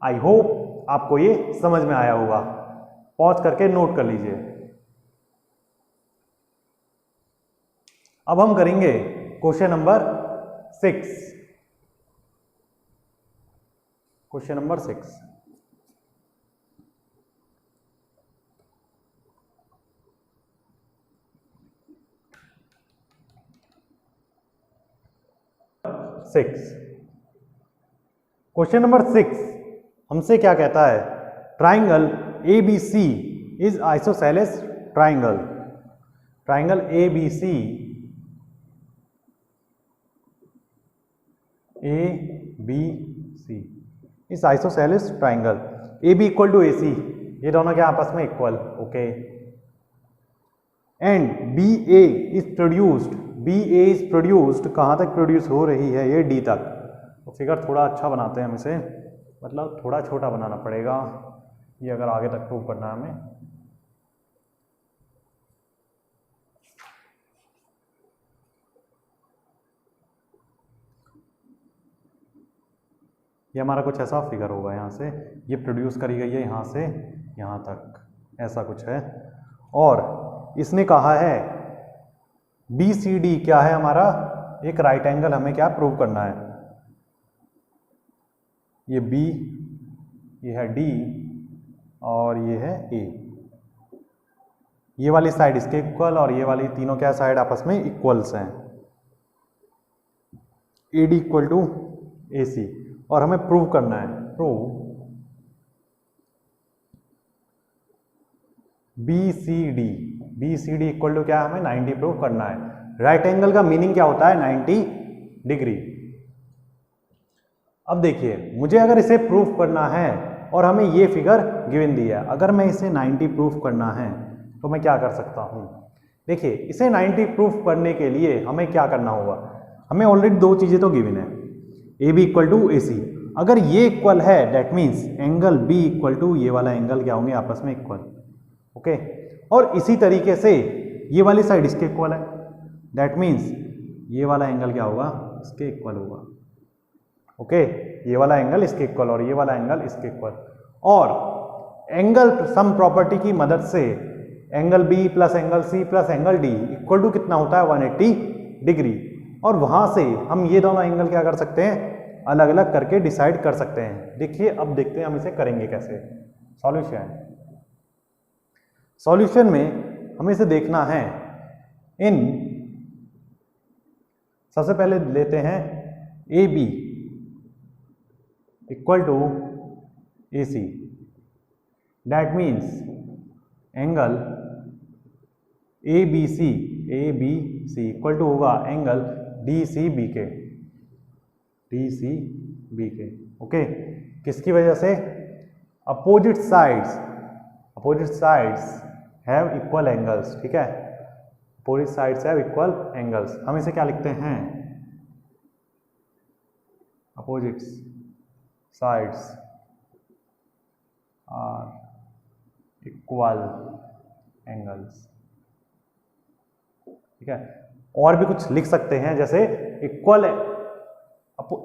आई होप आपको ये समझ में आया होगा, पॉज करके नोट कर लीजिए। अब हम करेंगे question number 6, question number 6। Question number 6 हमसे क्या कहता है, triangle ABC is isosceles triangle, triangle ABC is isosceles triangle, AB equal to AC, ये दोनों के आपस में equal, okay, and BA is produced, कहाँ तक प्रोड्यूस हो रही है, ये D तक। तो फिगर थोड़ा अच्छा बनाते हैं हम इसे, मतलब थोड़ा छोटा बनाना पड़ेगा ये अगर आगे तक प्रूव करना है हमें। ये हमारा कुछ ऐसा फिगर होगा, यहाँ से ये प्रोड्यूस करी गई है यहाँ से यहाँ तक, ऐसा कुछ है। और इसने कहा है BCD क्या है हमारा, एक राइट एंगल हमें क्या प्रूव करना है। ये B, ये है D और ये है A। ये वाली साइड इसके इक्वल और ये वाली तीनों क्या साइड आपस में इक्वल्स हैं। AD इक्वल टू AC और हमें प्रूव करना है, प्रूव BCD इक्वल टू क्या है, हमें 90 प्रूव करना है। राइट एंगल का मीनिंग क्या होता है, 90 डिग्री। अब देखिए मुझे अगर इसे प्रूफ करना है और हमें ये फिगर गिवन दी है, अगर मैं इसे 90 प्रूफ करना है तो मैं क्या कर सकता हूँ। देखिए इसे 90 प्रूफ करने के लिए हमें क्या करना होगा, हमें ऑलरेडी दो चीज़ें तो गिवन है, AB इक्वल टू AC। अगर ये इक्वल है that means angle B equal to ये वाला एंगल क्या होंगे आपस में इक्वल, ओके। और इसी तरीके से ये वाली साइड इसके इक्वल है, दैट मीन्स ये वाला एंगल क्या होगा, इसके इक्वल होगा, ओके। ये वाला एंगल इसके इक्वल और ये वाला एंगल इसके इक्वल। और एंगल सम प्रॉपर्टी की मदद से angle B plus angle C plus angle D equal to कितना होता है, 180 डिग्री। और वहां से हम ये दोनों एंगल क्या कर सकते हैं, अलग अलग करके डिसाइड कर सकते हैं। देखिए अब देखते हैं हम इसे करेंगे कैसे। सॉल्यूशन में हमें इसे देखना है इन, सबसे पहले लेते हैं AB equal to AC, that means angle ABC equal to होगा एंगल DCB के, ओके। किसकी वजह से, opposite sides have equal angles, ठीक है। Opposite sides have equal angles. हम इसे क्या लिखते हैं, opposite sides are equal angles, ठीक है। और भी कुछ लिख सकते हैं जैसे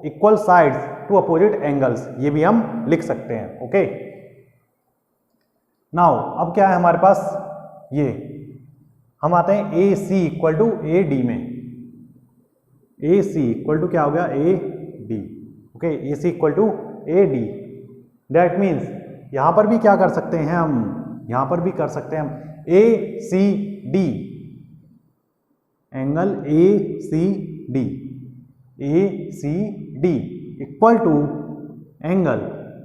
equal sides to opposite angles, ये भी हम लिख सकते हैं, ओके। नाउ अब क्या है हमारे पास, ये हम आते हैं AC इक्वल टू AD में। AC इक्वल टू क्या हो गया, AD, okay. AC equal to AD, that means यहां पर भी क्या कर सकते हैं हम, यहां पर भी कर सकते हैं हम ACD, angle ACD equal to angle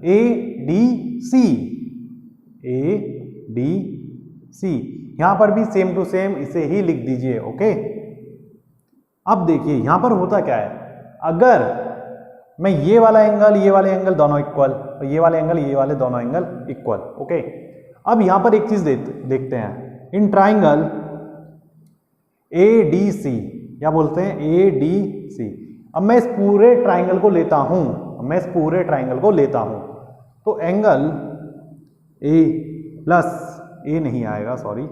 ADC। यहां पर भी सेम टू सेम इसे ही लिख दीजिए, ओके। अब देखिए यहां पर होता क्या है, अगर मैं ये वाला एंगल दोनों इक्वल और ये वाले एंगल ये वाले दोनों एंगल इक्वल, ओके। अब यहां पर एक चीज देखते हैं, इन ट्राइंगल ADC, क्या बोलते हैं, ADC। अब मैं इस पूरे ट्राइंगल को लेता हूं, तो एंगल A प्लस A नहीं आएगा, sorry,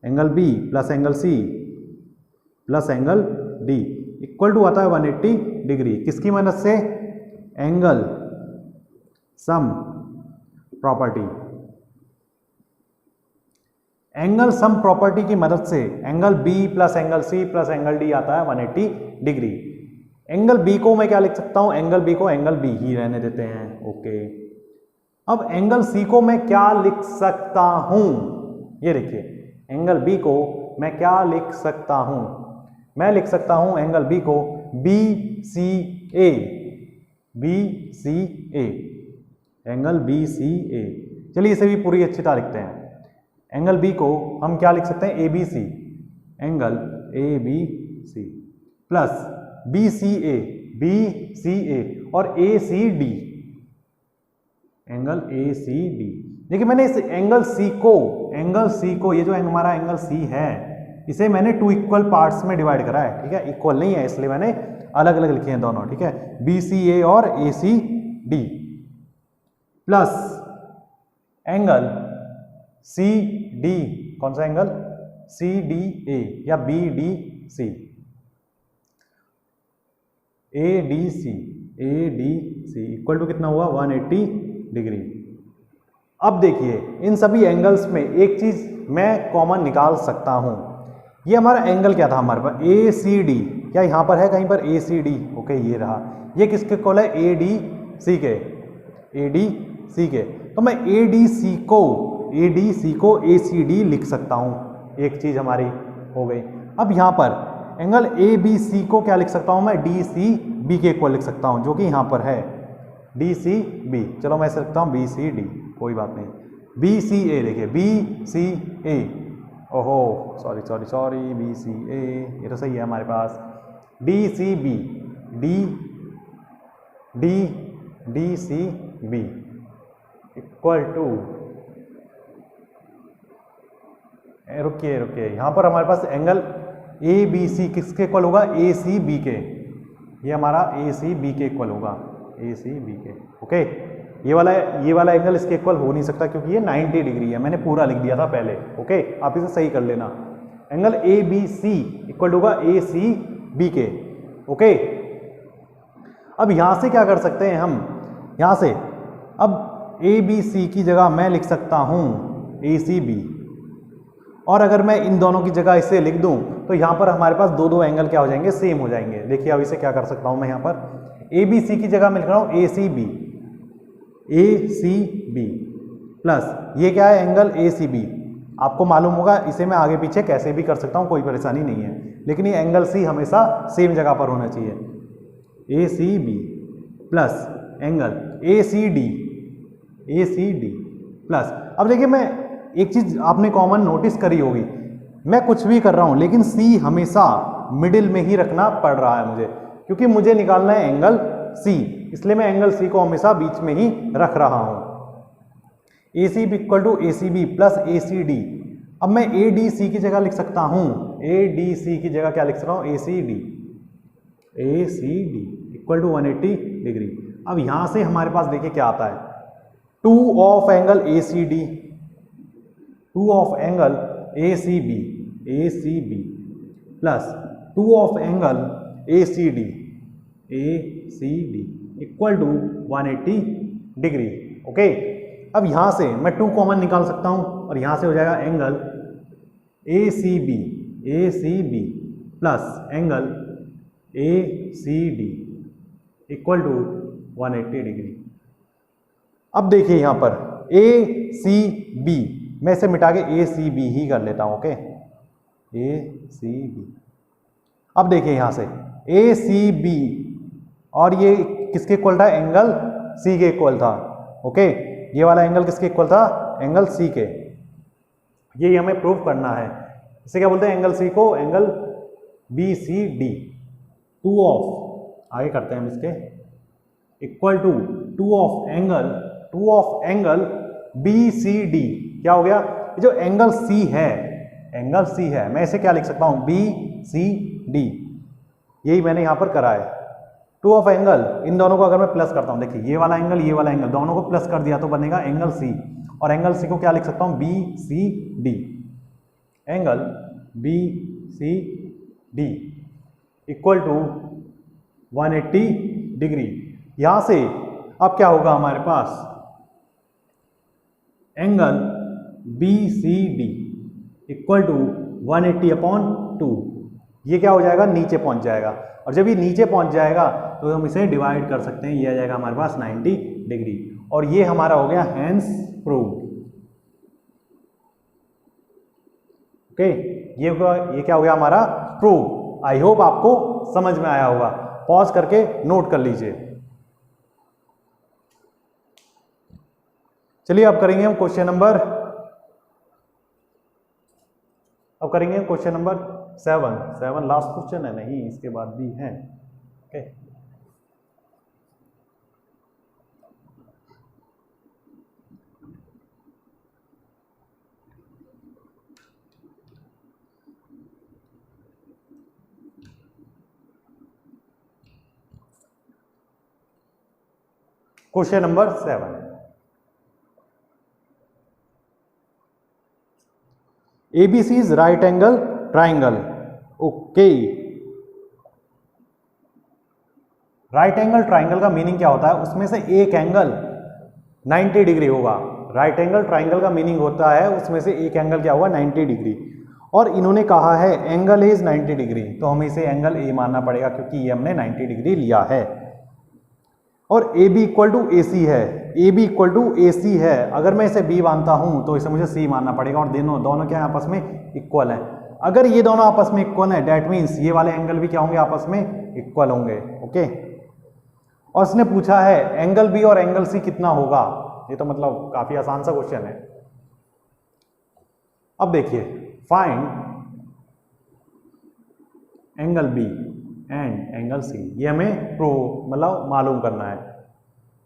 angle B plus angle C plus angle D equal to आता है 180 डिग्री। किसकी मदद से, एंगल सम प्रॉपर्टी की मदद से angle B plus angle C plus angle D आता है 180 डिग्री। एंगल B को मैं क्या लिख सकता हूं, एंगल B को एंगल B ही रहने देते हैं, ओके। अब एंगल C को मैं क्या लिख सकता हूं, ये देखिए एंगल B को मैं क्या लिख सकता हूं, मैं लिख सकता हूं एंगल B को BCA, एंगल BCA। चलिए इसे भी पूरी अच्छी तरह लिखते हैं। एंगल B को हम क्या लिख सकते हैं, ABC, angle ABC plus BCA और ACD, एंगल ACD। देखिए मैंने इस एंगल C को ये जो हमारा एंगल C है इसे मैंने 2 इक्वल पार्ट्स में डिवाइड करा है, ठीक है। इक्वल नहीं है इसलिए मैंने अलग अलग लिखे हैं दोनों, ठीक है, BCA और ACD। Plus angle C D, कौन सा एंगल, सी डी ए या B D C, A D C equal to कितना हुआ 180 डिग्री। अब देखिए इन सभी एंगल्स में एक चीज मैं कॉमन निकाल सकता हूं, ये हमारा एंगल क्या था हमारे पास ए सी डी, क्या यहां पर है कहीं पर ए सी डी, ओके ये रहा, ये किसके इक्वल है ए डी सी के, ए डी सी के, तो मैं ए डी सी को ए सी डी लिख सकता हूं, एक चीज हमारी हो गई। अब यहां पर एंगल ए बी सी को क्या लिख सकता हूं मैं, डी सी बी के इक्वल लिख सकता हूं, जो कि यहां पर है डी सी बी, चलो मैं ऐसे लिखता हूं बी सी डी, कोई बात नहीं, बी सी ए, देखिए बी सी ए, ओहो सॉरी बी सी ए, ये तो सही है हमारे पास, D C B, D C B equal to, रुकिए यहां पर हमारे पास एंगल ए बी सी किसके इक्वल होगा, ए सी बी के, ये हमारा ए सी बी के इक्वल होगा, ए सी बी के, ओके। ये वाला एंगल इसके इक्वल हो नहीं सकता क्योंकि ये 90 डिग्री है, मैंने पूरा लिख दिया था पहले, ओके, आप इसे सही कर लेना। Angle A B C equal होगा ए सी बी के, ओके। अब यहां से क्या कर सकते हैं हम, यहां से अब ए बी सी की जगह मैं लिख सकता हूं ए सी बी, और अगर मैं इन दोनों की जगह इसे लिख दूं तो यहां पर हमारे पास दो एंगल क्या हो जाएंगे, सेम हो जाएंगे। देखिए अब इसे क्या कर सकता हूं मैं, यहां पर ए बी सी की जगह मैं लिख रहा हूं ए सी बी प्लस ये क्या है एंगल ए सी बी, आपको मालूम होगा इसे मैं आगे पीछे कैसे भी कर सकता हूं, कोई परेशानी नहीं है, लेकिन ये एंगल सी हमेशा सेम जगह पर होना चाहिए, A C B plus angle A C D plus. अब देखिए मैं एक चीज आपने कॉमन नोटिस करी होगी, मैं कुछ भी कर रहा हूं लेकिन सी हमेशा मिडिल में ही रखना पड़ रहा है मुझे, क्योंकि मुझे निकालना है एंगल सी, इसलिए मैं एंगल सी को हमेशा बीच में ही रख रहा हूं। A C B equal to A C B plus A C D, अब मैं ए डी सी की जगह लिख सकता हूं, ए डी सी की जगह क्या लिख सकता हूं, A C D equal to 180 degree. अब यहां से हमारे पास देखिए क्या आता है, 2 of angle A C D, 2 of angle A C B plus 2 of angle A C D equal to 180 degree, okay. अब यहां से मैं 2 कॉमन निकाल सकता हूं और यहां से हो जाएगा angle A C B plus angle A C D equal to 180 degree. अब देखिए यहां पर ए सी बी, मैं इसे मिटा के ए सी बी ही कर लेता हूं, ओके, ए सी बी। अब देखिए यहां से ए सी बी और ये किसके इक्वल था, एंगल सी के इक्वल था, ओके, ये वाला एंगल किसके इक्वल था, एंगल सी के, ये हमें प्रूव करना है। इसे क्या बोलते हैं, एंगल सी को angle B C D, 2 of, आगे करते हैं हम इसके, equal to 2 of angle B C D, क्या हो गया, जो एंगल सी है, मैं इसे क्या लिख सकता हूं, बी सी डी, यही मैंने यहां पर करा है। 2 ऑफ एंगल, इन दोनों को अगर मैं प्लस करता हूं, देखिए ये वाला एंगल दोनों को प्लस कर दिया तो बनेगा एंगल सी, और एंगल सी को क्या लिख सकता हूं, B C D, angle B C D equal to 180 degree. यहां से अब क्या होगा हमारे पास, angle B C D equal to 180/2, ये क्या हो जाएगा, नीचे पहुंच जाएगा, और जब ये नीचे पहुंच जाएगा तो हम इसे डिवाइड कर सकते हैं, ये आ जाएगा हमारे पास 90 डिग्री, और ये हमारा हो गया हैंस प्रूव्ड, ओके, ये क्या हो गया हमारा प्रूव। आई होप आपको समझ में आया होगा, पॉज करके नोट कर लीजिए। चलिए अब करेंगे हम क्वेश्चन नंबर 7 लास्ट क्वेश्चन है, नहीं इसके बाद भी है, okay. Question number 7, ABC is right angle triangle. Okay, right angle triangle का मीनिंग क्या होता है, उसमें से एक एंगल 90 डिग्री होगा। राइट एंगल ट्राइंगल का मीनिंग होता है उसमें से एक एंगल क्या होगा, 90 डिग्री। और इन्होंने कहा है एंगल ए इज 90 डिग्री, तो हमें इसे एंगल ए मानना पड़ेगा क्योंकि ये हमने 90 डिग्री लिया है। और ए B equal to A C है, A B equal to A C है। अगर मैं इसे बी मानता हूं तो इसे मुझे सी मानना पड़ेगा, और दोनों क्या आपस में इक्वल हैं। अगर ये दोनों आपस में इक्वल है डेट मीन्स ये वाले एंगल भी क्या होंगे, आपस में इक्वल होंगे। ओके, और इसने पूछा है एंगल बी और एंगल सी कितना होगा। ये तो मतलब काफी आसान सा क्वेश्चन है। अब देखिए, find angle B and angle C, ये हमें मतलब मालूम करना है।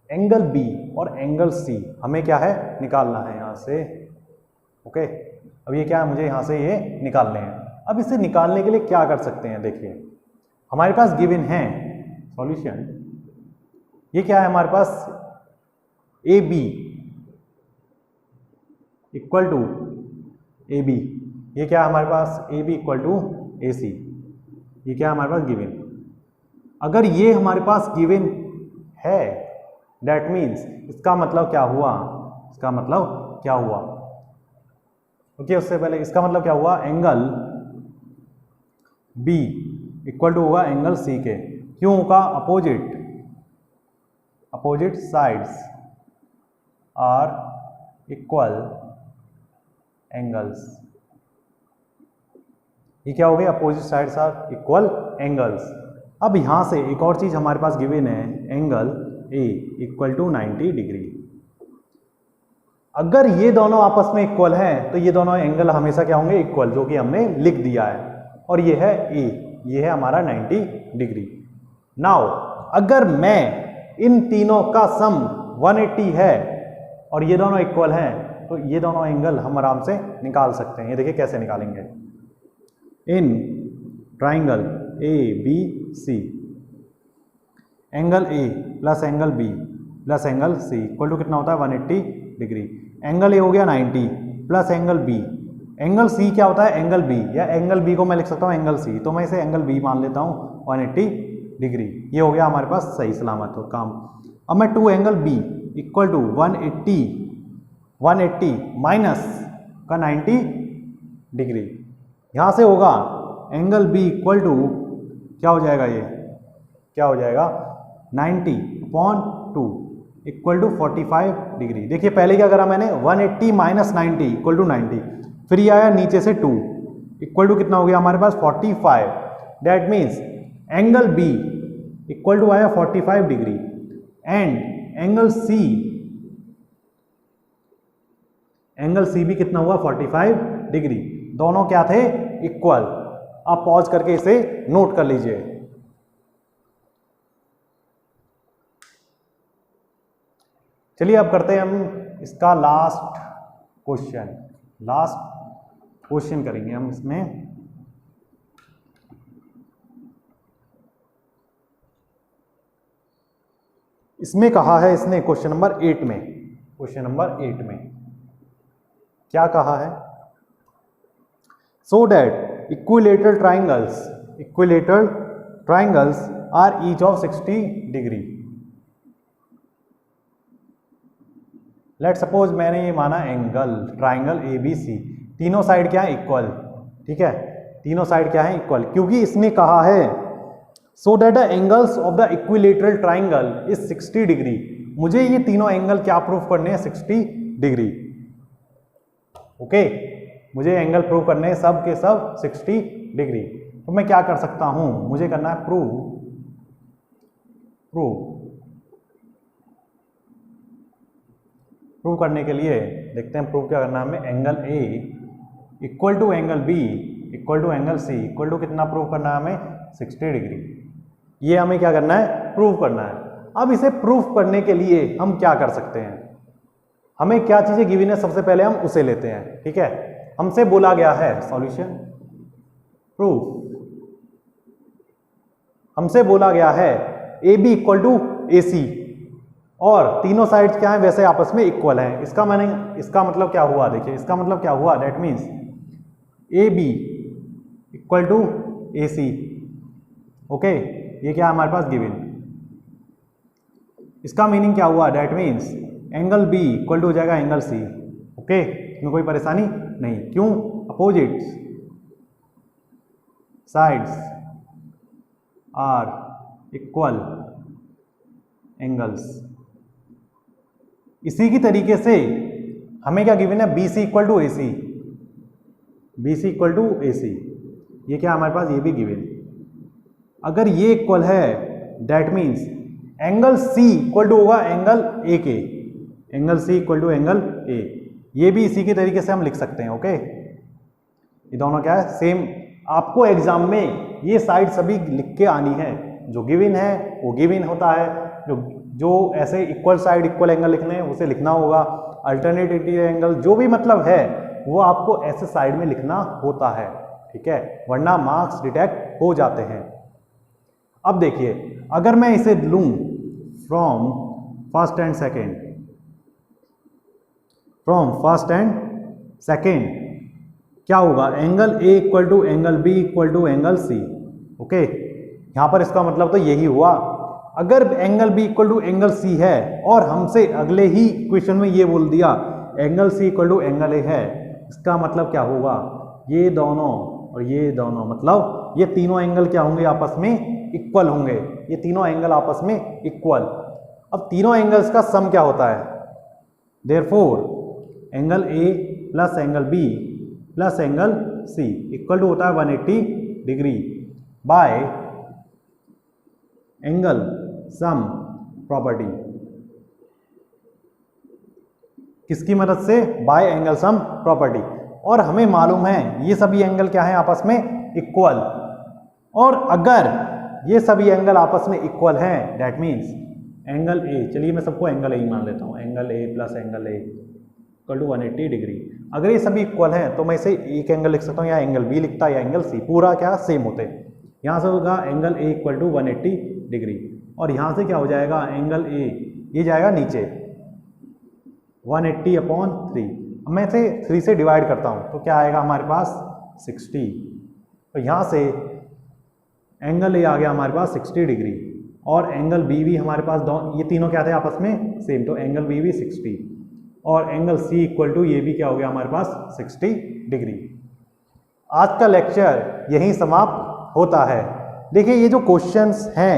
एंगल बी और एंगल सी हमें क्या है, निकालना है यहां से। ओके, अब ये क्या है, मुझे यहां से ये निकालने हैं। अब इसे निकालने के लिए क्या कर सकते हैं, देखिए हमारे पास गिवन है सॉल्यूशन। ये क्या है हमारे पास, A B equal to A B, ये क्या है हमारे पास, A B equal to A C, ये क्या है हमारे पास गिवन। अगर ये हमारे पास गिवन है दैट मीन्स इसका मतलब क्या हुआ, इसका मतलब क्या हुआ, ओके उससे पहले इसका मतलब क्या हुआ, एंगल बी इक्वल टू होगा एंगल सी के। क्यों होगा, opposite sides are equal angles. ये क्या हो गया, opposite sides are equal angles. अब यहां से एक और चीज हमारे पास गिवन है, angle A equal to 90 degree. अगर ये दोनों आपस में इक्वल हैं तो ये दोनों एंगल हमेशा क्या होंगे, इक्वल, जो कि हमने लिख दिया है। और ये है ए, ये है हमारा 90 डिग्री। नाउ अगर मैं इन तीनों का सम 180 है और ये दोनों इक्वल हैं तो ये दोनों एंगल हम आराम से निकाल सकते हैं। ये देखिए कैसे निकालेंगे, in triangle A B C angle A plus angle B plus angle C equal to कितना होता है, 180 डिग्री। एंगल ए हो गया 90 plus angle B, angle C क्या होता है, एंगल बी, या एंगल बी को मैं लिख सकता हूँ एंगल सी, तो मैं इसे एंगल बी मान लेता हूँ 180 डिग्री। ये हो गया हमारे पास सही सलामत हो काम। अब मैं 2 angle B equal to 180 minus का 90 डिग्री, यहाँ से होगा एंगल बी इक्वल टू क्या हो जाएगा, ये क्या हो जाएगा 90/2 इक्वल टू 45 डिग्री। देखिए पहले क्या करा मैंने, 180 माइनस 90 इक्वल टू 90, फिर ये आया नीचे से 2 इक्वल टू कितना हो गया हमारे पास 45। That means angle B equal to आया 45 डिग्री एंड एंगल सी भी कितना हुआ 45 डिग्री। दोनों क्या थे, इक्वल। आप पॉज करके इसे नोट कर लीजिए। चलिए अब करते हैं हम इसका लास्ट क्वेश्चन करेंगे हम इसमें। इसमें कहा है इसने क्वेश्चन नंबर 8 में क्या कहा है, so that equilateral triangles are each of 60 degree. Let suppose मैंने ये माना angle triangle A B C, तीनों साइड क्या है, इक्वल। ठीक है, तीनों साइड क्या है, इक्वल, क्योंकि इसने कहा है so that the angles of the equilateral triangle is 60 degree. मुझे ये तीनों एंगल क्या प्रूफ करने हैं, 60 डिग्री। ओके, मुझे एंगल प्रूव करने हैं सब के सब 60 डिग्री। तो मैं क्या कर सकता हूं, मुझे करना है प्रूव करने के लिए देखते हैं प्रूव क्या करना है हमें। Angle A equal to angle B equal to angle C equal to कितना प्रूव करना है हमें, 60 डिग्री। ये हमें क्या करना है, प्रूव करना है। अब इसे प्रूफ करने के लिए हम क्या कर सकते हैं, हमें क्या चीजें गिवन है, सबसे पहले हम उसे लेते हैं। ठीक है, हमसे बोला गया है सॉल्यूशन प्रूफ, हमसे बोला गया है A B equal to A सी और तीनों साइड्स क्या हैं, वैसे आपस में इक्वल हैं। इसका मतलब क्या हुआ, देखिए इसका मतलब क्या हुआ, that means A B equal to A C. Okay, ये क्या है हमारे पास गिवन। इसका मीनिंग क्या हुआ, that means angle B equal to हो जाएगा एंगल सी। ओके, इसमें कोई परेशानी नहीं। क्यों, opposites sides are equal angles. इसी की तरीके से हमें क्या गिवन है, B C equal to A C, B C equal to A C. ये क्या हमारे पास, ये भी गिवन। अगर ये इक्वल है that means angle C equal to होगा एंगल ए के, angle C equal to angle A. ये भी इसी के तरीके से हम लिख सकते हैं। ओके, ये दोनों क्या है, सेम। आपको एग्जाम में ये साइड सभी लिख के आनी है, जो गिवन है वो गिवन होता है, जो ऐसे इक्वल साइड इक्वल एंगल लिखने हैं उसे लिखना होगा, अल्टरनेट इंटीरियर एंगल जो भी मतलब है वो आपको ऐसे साइड में लिखना होता है, ठीक है, वरना मार्क्स डिटेक्ट हो जाते हैं। अब देखिए, अगर मैं इसे लूं from first and second, from first and second क्या होगा, angle A equal to angle B equal to angle C. Okay, यहां पर इसका मतलब तो यही हुआ। अगर angle B equal to angle C है और हमसे अगले ही क्वेश्चन में ये बोल दिया angle C equal to angle A है, इसका मतलब क्या होगा, ये दोनों और ये दोनों, मतलब ये तीनों एंगल क्या होंगे, आपस में इक्वल होंगे। ये तीनों एंगल आपस में इक्वल। अब तीनों एंगल्स का सम क्या होता है, therefore angle A plus angle B plus angle C equal to होता है 180 degree by angle sum property. किसकी मदद से, बाय एंगल सम प्रॉपर्टी। और हमें मालूम है ये सभी एंगल क्या है, आपस में इक्वल। और अगर ये सभी एंगल आपस में इक्वल हैं दैट मीन्स एंगल ए, चलिए मैं सबको एंगल ए ही मान लेता हूँ, angle A plus angle A equal to 180 degree. अगर ये सभी इक्वल हैं तो मैं इसे एक एंगल लिख सकता हूँ, या एंगल बी लिखता या एंगल सी, पूरा क्या सेम होते। यहाँ से होगा angle A equal to 180 degree, और यहाँ से क्या हो जाएगा, एंगल ए ये जाएगा नीचे 180/3। अब मैं इसे 3 से डिवाइड करता हूँ तो क्या आएगा हमारे पास 60। तो यहाँ से एंगल ए आ गया हमारे पास 60 डिग्री, और एंगल बी भी हमारे पास ये तीनों क्या थे आपस में सेम, तो एंगल बी भी 60, और एंगल सी इक्वल टू ये भी क्या हो गया हमारे पास 60 डिग्री। आज का लेक्चर यहीं समाप्त होता है। देखिए ये जो क्वेश्चंस हैं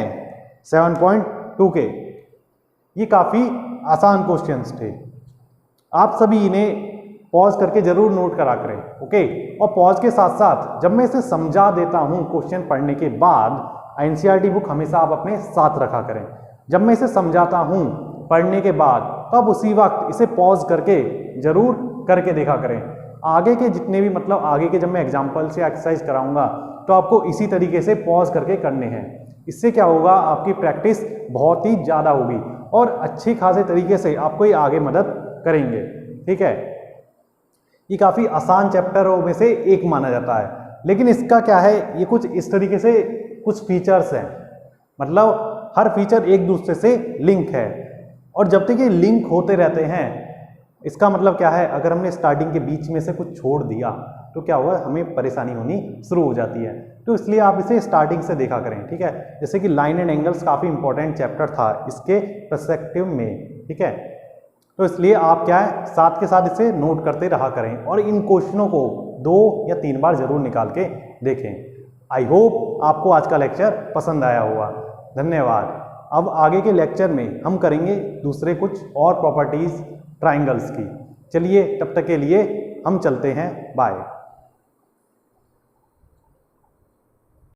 7.2 के, ये काफ़ी आसान क्वेश्चंस थे। आप सभी इन्हें पॉज करके जरूर नोट करा करें। ओके, और पॉज के साथ साथ जब मैं इसे समझा देता हूँ क्वेश्चन पढ़ने के बाद, एनसीईआरटी बुक हमेशा आप अपने साथ रखा करें। जब मैं इसे समझाता हूँ पढ़ने के बाद, तब उसी वक्त इसे पॉज करके जरूर करके देखा करें। आगे के जितने भी मतलब आगे के जब मैं एग्जाम्पल से एक्सरसाइज कराऊंगा तो आपको इसी तरीके से पॉज करके करने हैं। इससे क्या होगा, आपकी प्रैक्टिस बहुत ही ज़्यादा होगी और अच्छी खासे तरीके से आपको ये आगे मदद करेंगे। ठीक है, ये काफ़ी आसान चैप्टरों में से एक माना जाता है, लेकिन इसका क्या है, ये कुछ इस तरीके से कुछ फीचर्स हैं, मतलब हर फीचर एक दूसरे से लिंक है, और जब तक ये लिंक होते रहते हैं, इसका मतलब क्या है, अगर हमने स्टार्टिंग के बीच में से कुछ छोड़ दिया तो क्या होगा, हमें परेशानी होनी शुरू हो जाती है। तो इसलिए आप इसे स्टार्टिंग से देखा करें। ठीक है, जैसे कि लाइन एंड एंगल्स काफ़ी इंपॉर्टेंट चैप्टर था इसके पर्सपेक्टिव में। ठीक है, तो इसलिए आप क्या है, साथ के साथ इसे नोट करते रहा करें और इन क्वेश्चनों को 2 या 3 बार जरूर निकाल के देखें। आई होप आपको आज का लेक्चर पसंद आया होगा। धन्यवाद। अब आगे के लेक्चर में हम करेंगे दूसरे कुछ और प्रॉपर्टीज ट्राइंगल्स की। चलिए तब तक के लिए हम चलते हैं, बाय।